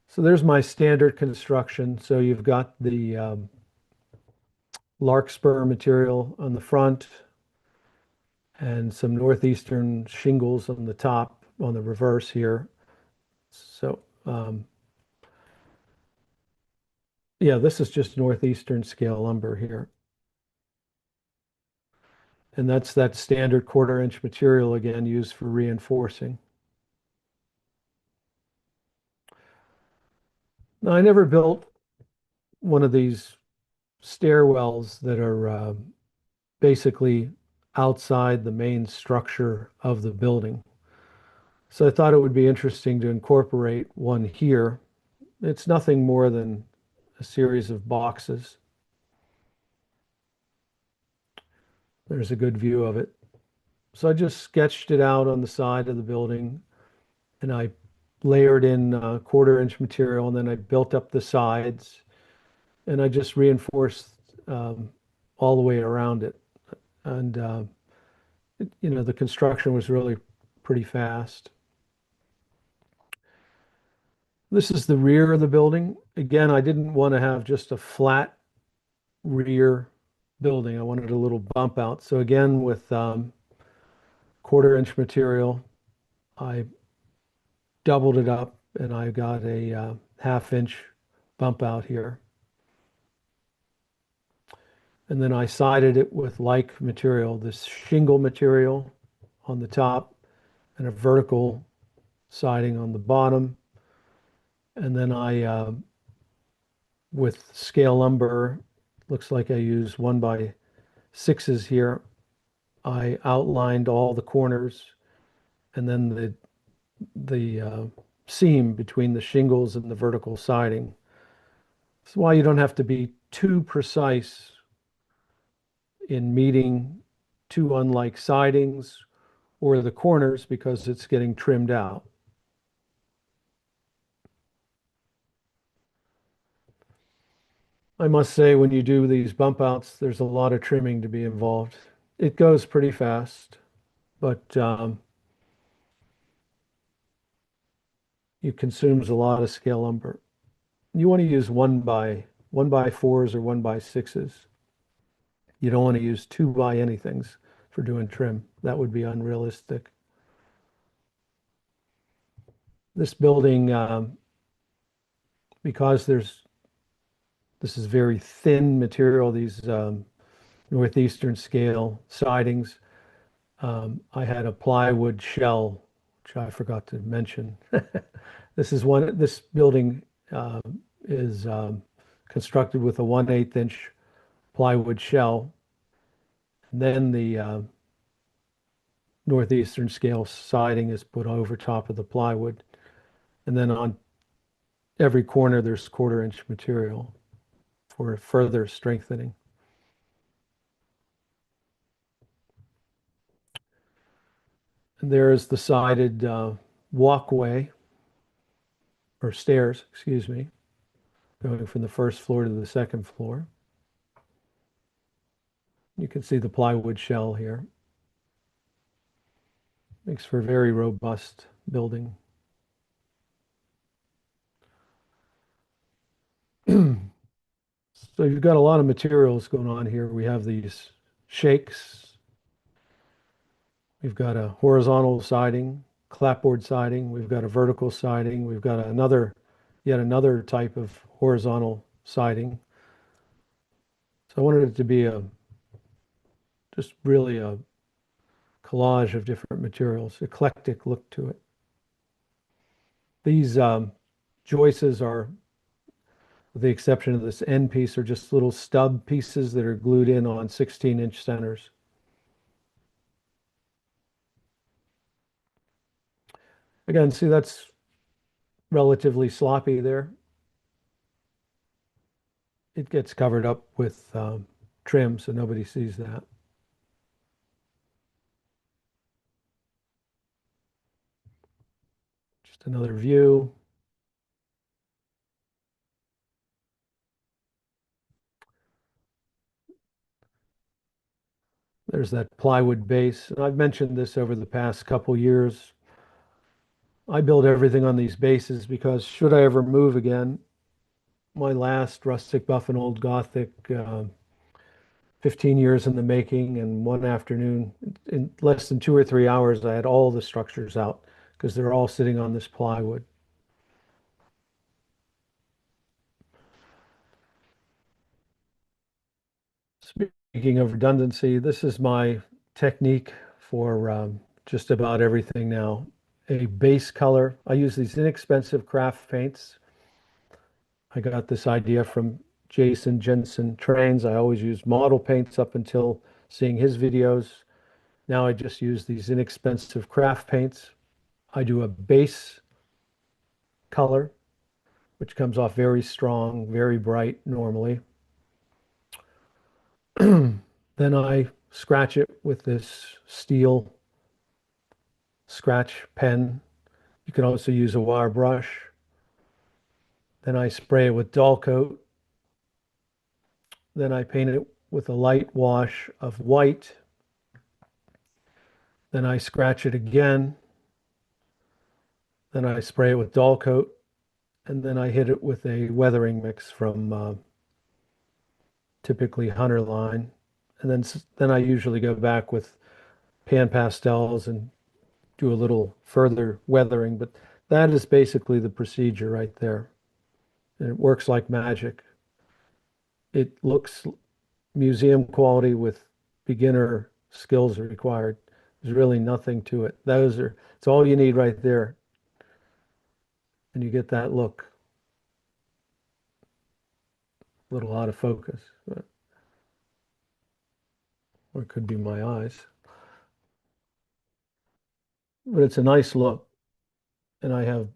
So there's my standard construction. So you've got the Larkspur material on the front and some northeastern shingles on the top, on the reverse here. So yeah, this is just northeastern scale lumber here. And that's that standard 1/4 inch material again used for reinforcing. Now, I never built one of these stairwells that are basically outside the main structure of the building. So I thought it would be interesting to incorporate one here. It's nothing more than a series of boxes. There's a good view of it. So I just sketched it out on the side of the building, and I layered in 1/4 inch material, and then I built up the sides, and I just reinforced all the way around it. And the construction was really pretty fast. This is the rear of the building. Again, I didn't want to have just a flat rear building. I wanted a little bump out. So again, with 1/4 inch material, I doubled it up, and I got a 1/2 inch bump out here. And then I sided it with like material, this shingle material on the top and a vertical siding on the bottom. And then I, with scale lumber, looks like I used 1x6s here. I outlined all the corners, and then the seam between the shingles and the vertical siding. That's why you don't have to be too precise in meeting two unlike sidings or the corners, because it's getting trimmed out. I must say, when you do these bump outs, there's a lot of trimming to be involved. It goes pretty fast, but it consumes a lot of scale lumber. You want to use one by fours or one by sixes. You don't want to use two by anythings for doing trim. That would be unrealistic. This building, because this is very thin material, these northeastern scale sidings. I had a plywood shell, which I forgot to mention. This building is constructed with a 1/8 inch plywood shell. And then the northeastern scale siding is put over top of the plywood. And then on every corner, there's 1/4 inch material for further strengthening. And there is the sided walkway, or stairs, excuse me, going from the first floor to the second floor. You can see the plywood shell here. Makes for a very robust building. So you've got a lot of materials going on here. We have these shakes. We've got a horizontal siding, clapboard siding. We've got a vertical siding. We've got yet another type of horizontal siding. So I wanted it to be just really a collage of different materials, eclectic look to it. These joists are, with the exception of this end piece, are just little stub pieces that are glued in on 16-inch centers. Again, see, that's relatively sloppy there. It gets covered up with trim, so nobody sees that. Just another view. There's that plywood base. And I've mentioned this over the past couple years. I build everything on these bases because should I ever move again, my last rustic buff and old Gothic, 15 years in the making, and one afternoon, in less than 2 or 3 hours, I had all the structures out because they're all sitting on this plywood. Speaking of redundancy, this is my technique for just about everything now. A base color. I use these inexpensive craft paints. I got this idea from Jason Jensen Trains. I always use model paints up until seeing his videos. Now I just use these inexpensive craft paints. I do a base color, which comes off very strong, very bright normally. Then I scratch it with this steel scratch pen. You can also use a wire brush. Then I spray it with dull coat. Then I paint it with a light wash of white. Then I scratch it again. Then I spray it with dull coat. And then I hit it with a weathering mix from typically Hunter line. And then I usually go back with pan pastels and do a little further weathering. But that is basically the procedure right there. And it works like magic. It looks museum quality with beginner skills required. There's really nothing to it. It's all you need right there. And you get that look. A little out of focus, or it could be my eyes. But it's a nice look. And I have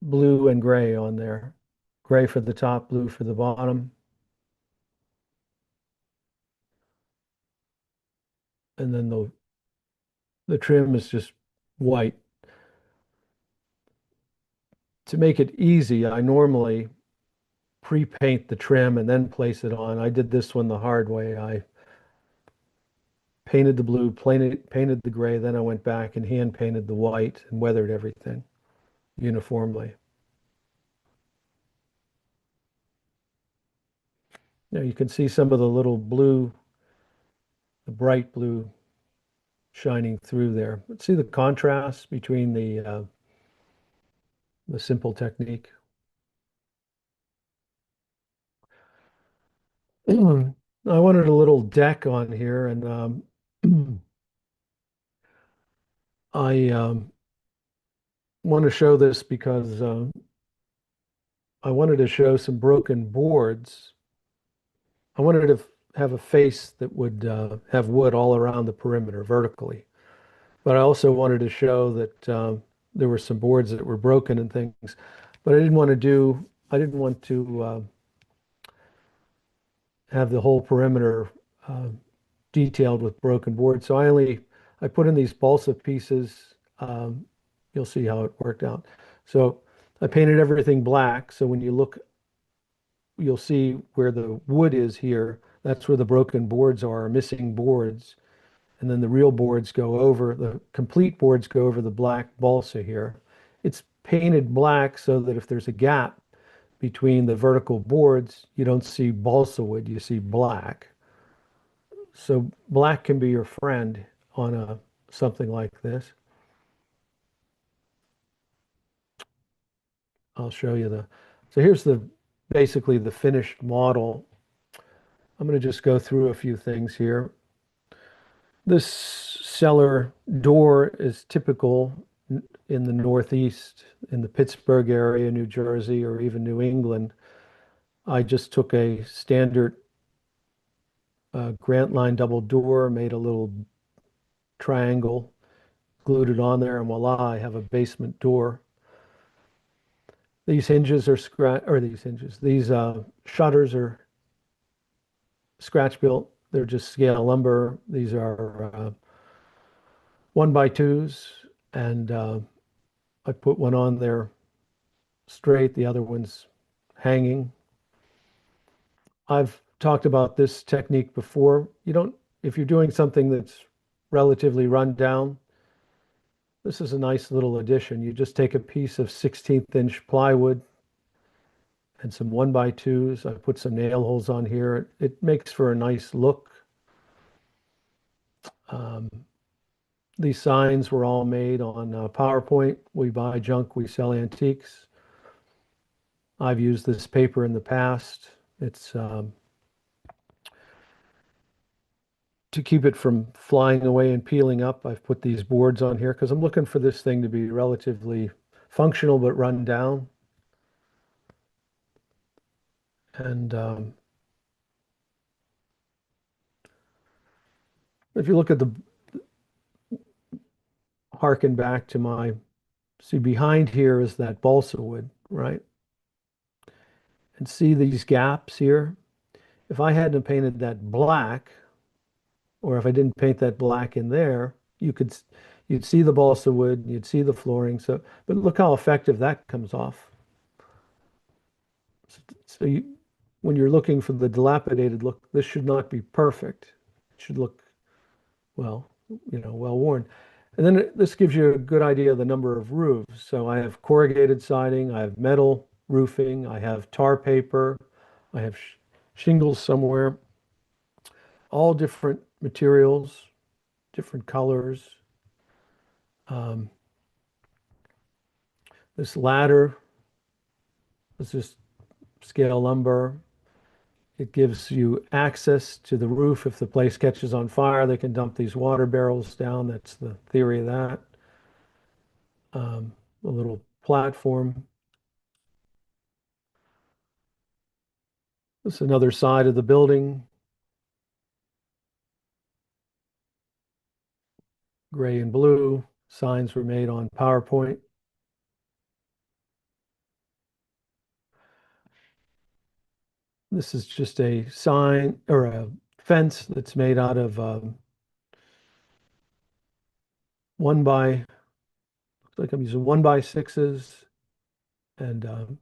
blue and gray on there. Gray for the top, blue for the bottom. And then the trim is just white. To make it easy, I normally pre-paint the trim and then place it on. I did this one the hard way. I painted the blue, painted the gray, then I went back and hand painted the white and weathered everything uniformly. Now you can see some of the little blue, the bright blue shining through there. But see the contrast between the simple technique. I wanted a little deck on here, and I want to show this because I wanted to show some broken boards. I wanted to have a face that would have wood all around the perimeter vertically. But I also wanted to show that there were some boards that were broken and things. But I didn't want to have the whole perimeter detailed with broken boards. So I put in these balsa pieces. You'll see how it worked out. So I painted everything black. So when you look, you'll see where the wood is here. That's where the broken boards are, missing boards. And then the real boards go over, the complete boards go over the black balsa here. It's painted black so that if there's a gap between the vertical boards, you don't see balsa wood, you see black. So black can be your friend on something like this. I'll show you so here's basically the finished model. I'm going to just go through a few things here. This cellar door is typical in the Northeast, in the Pittsburgh area, New Jersey, or even New England. I just took a standard Grant line double door, made a little triangle, glued it on there, and voila, I have a basement door. These hinges are these shutters are scratch built. They're just scale lumber. These are 1x2s, and I put one on there straight, the other one's hanging. I've talked about this technique before. If you're doing something that's relatively run down, this is a nice little addition. You just take a piece of 16th inch plywood and some 1x2s. I put some nail holes on here. It makes for a nice look. These signs were all made on PowerPoint. We buy junk, we sell antiques. I've used this paper in the past. It's to keep it from flying away and peeling up. I've put these boards on here because I'm looking for this thing to be relatively functional but run down. And if you look at harken back to see behind here is that balsa wood, right? And see these gaps here? If I hadn't painted that black, or if I didn't paint that black in there, you'd see the balsa wood, you'd see the flooring. But look how effective that comes off. So when you're looking for the dilapidated look, this should not be perfect. It should look, well worn. And then this gives you a good idea of the number of roofs. So I have corrugated siding, I have metal roofing, I have tar paper, I have shingles somewhere, all different materials, different colors. This ladder is just scale lumber. It gives you access to the roof. If the place catches on fire, they can dump these water barrels down. That's the theory of that. A little platform. This is another side of the building. Gray and blue. Signs were made on PowerPoint. This is just a sign or a fence that's made out of looks like I'm using 1x6s and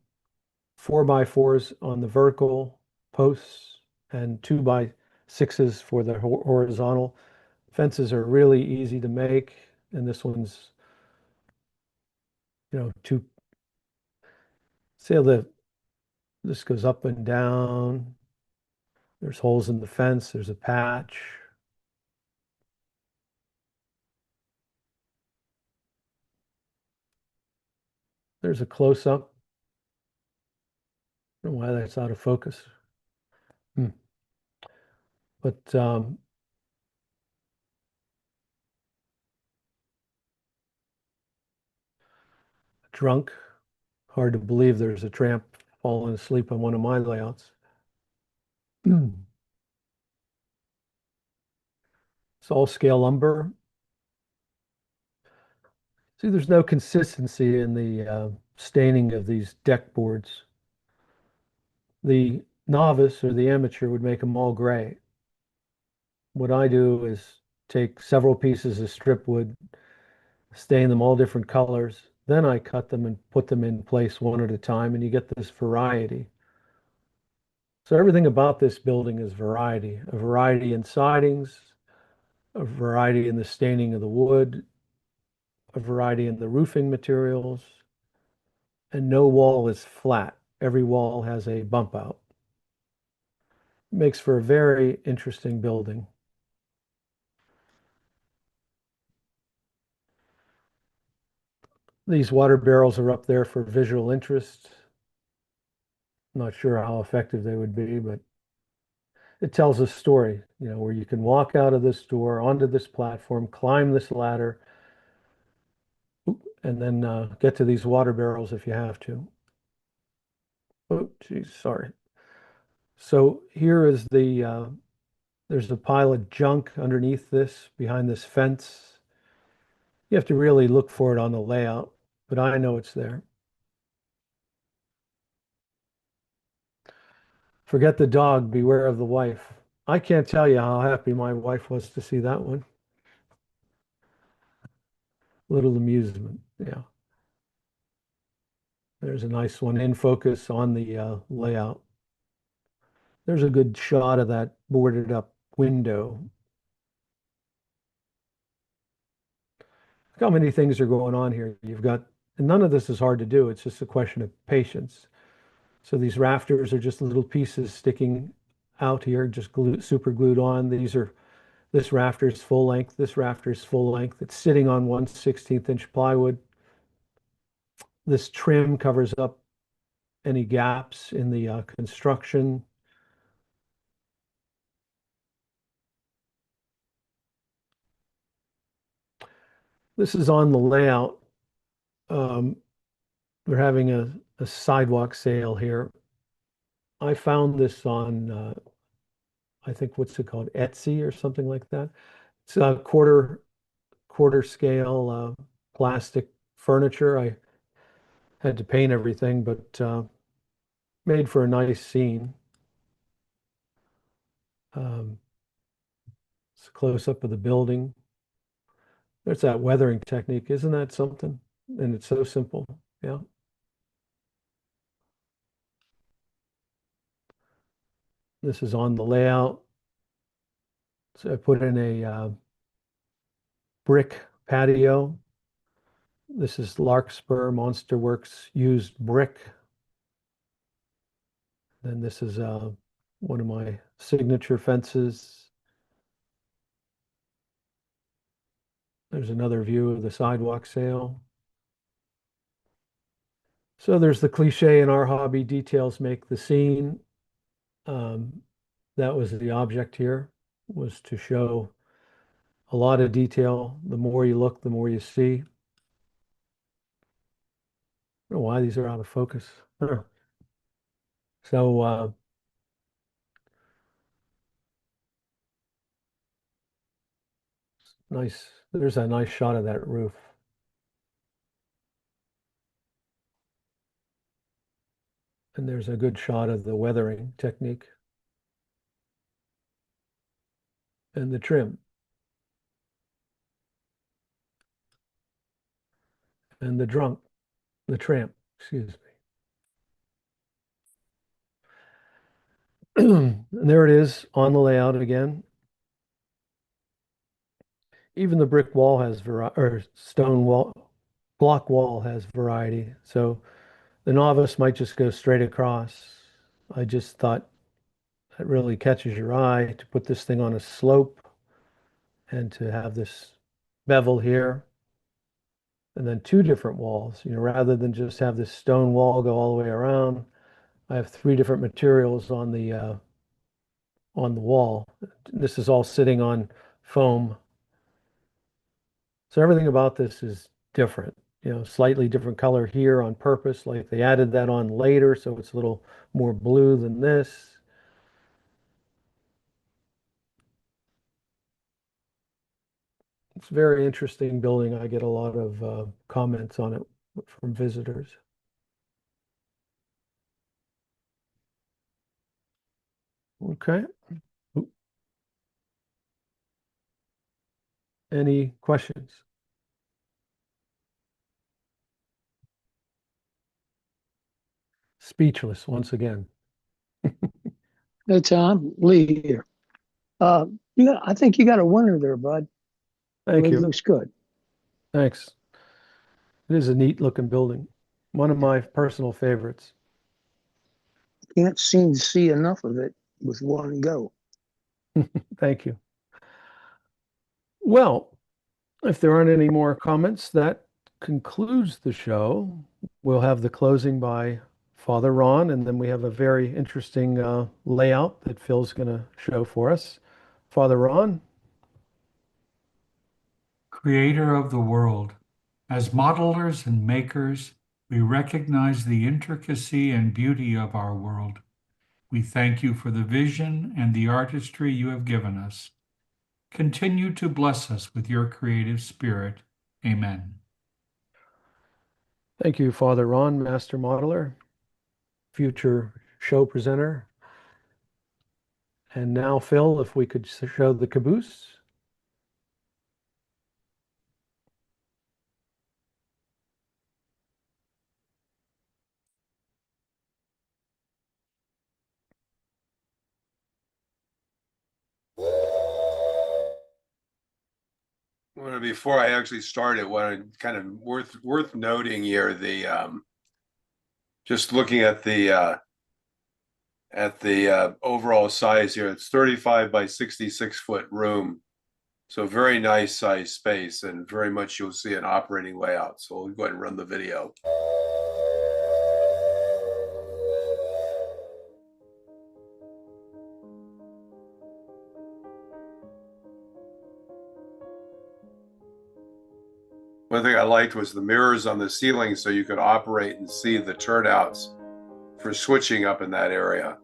4x4s on the vertical posts and 2x6s for the horizontal. Fences are really easy to make, and this one's, two. See how this goes up and down. There's holes in the fence. There's a patch. There's a close-up. I don't know why that's out of focus. But drunk. Hard to believe there's a tramp falling asleep on one of my layouts. It's all scale lumber. See, there's no consistency in the staining of these deck boards. The novice or the amateur would make them all gray. What I do is take several pieces of strip wood, stain them all different colors, then I cut them and put them in place one at a time, and you get this variety. So everything about this building is variety, a variety in sidings, a variety in the staining of the wood, a variety in the roofing materials, and no wall is flat. Every wall has a bump out. It makes for a very interesting building. These water barrels are up there for visual interest. Not sure how effective they would be, but it tells a story, where you can walk out of this door onto this platform, climb this ladder, and then get to these water barrels if you have to. Oh, geez, sorry. So here is there's a pile of junk underneath this, behind this fence. You have to really look for it on the layout, but I know it's there. Forget the dog, beware of the wife. I can't tell you how happy my wife was to see that one. Little amusement, yeah. There's a nice one in focus on the layout. There's a good shot of that boarded up window. Look how many things are going on here. And none of this is hard to do. It's just a question of patience. So these rafters are just little pieces sticking out here, just super glued on. This rafter is full length. This rafter is full length. It's sitting on 1/16 inch plywood. This trim covers up any gaps in the construction. This is on the layout. We're having a sidewalk sale here. I found this on, I think, what's it called? Etsy or something like that. It's a quarter scale plastic furniture. I had to paint everything, but made for a nice scene. It's a close up of the building. There's that weathering technique. Isn't that something? And it's so simple. Yeah. This is on the layout. So I put in a brick patio. This is Larkspur Monster Works used brick. And this is one of my signature fences. There's another view of the sidewalk sale. So there's the cliche in our hobby, details make the scene. That was the object here, was to show a lot of detail. The more you look, the more you see. I don't know why these are out of focus. So nice. There's a nice shot of that roof. And there's a good shot of the weathering technique and the trim and the tramp, excuse me. And there it is on the layout again. Even the brick wall has or stone wall, block wall has variety. So the novice might just go straight across. I just thought it really catches your eye to put this thing on a slope and to have this bevel here and then two different walls, rather than just have this stone wall go all the way around. I have three different materials on the wall. This is all sitting on foam. So everything about this is different, slightly different color here on purpose, like they added that on later, so it's a little more blue than this. It's a very interesting building. I get a lot of comments on it from visitors. Okay. Any questions? Speechless once again. Hey, Tom, Lee here. I think you got a winner there, bud. Thank It you. looks good. Thanks. It is a neat looking building. One of my personal favorites. Can't seem to see enough of it with one go. Thank you. Well, if there aren't any more comments, that concludes the show. We'll have the closing by Father Ron, and then we have a very interesting layout that Phil's going to show for us. Father Ron. Creator of the world, as modelers and makers, we recognize the intricacy and beauty of our world. We thank you for the vision and the artistry you have given us. Continue to bless us with your creative spirit. Amen. Thank you, Father Ron, master modeler, future show presenter. And now, Phil, if we could show the caboose. Well, before I actually started, what kind of worth noting here, just looking at the overall size here, it's 35 by 66 foot room. So very nice size space, and very much you'll see an operating layout. So we'll go ahead and run the video. One thing I liked was the mirrors on the ceiling, so you could operate and see the turnouts for switching up in that area.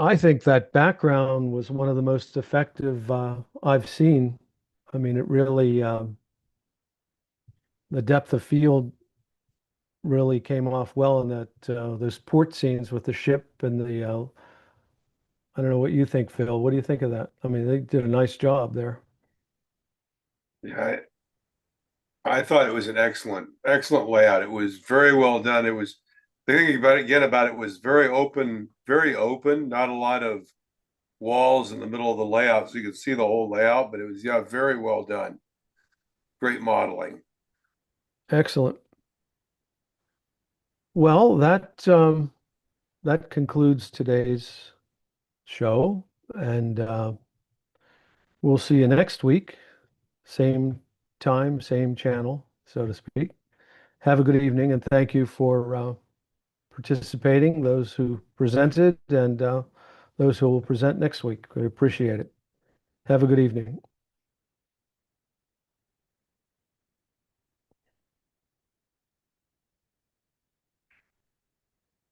I think that background was one of the most effective I've seen. I mean, it really, the depth of field really came off well in that those port scenes with the ship and the, I don't know what you think, Phil. What do you think of that? I mean, they did a nice job there. Yeah, I thought it was an excellent layout. It was very well done. It was thinking about it again about it was very open, not a lot of walls in the middle of the layout, so you could see the whole layout, but it was, yeah, very well done. Great modeling. Excellent. Well, that concludes today's show, and we'll see you next week. Same time, same channel, so to speak. Have a good evening, and thank you for participating, those who presented and those who will present next week. We appreciate it. Have a good evening.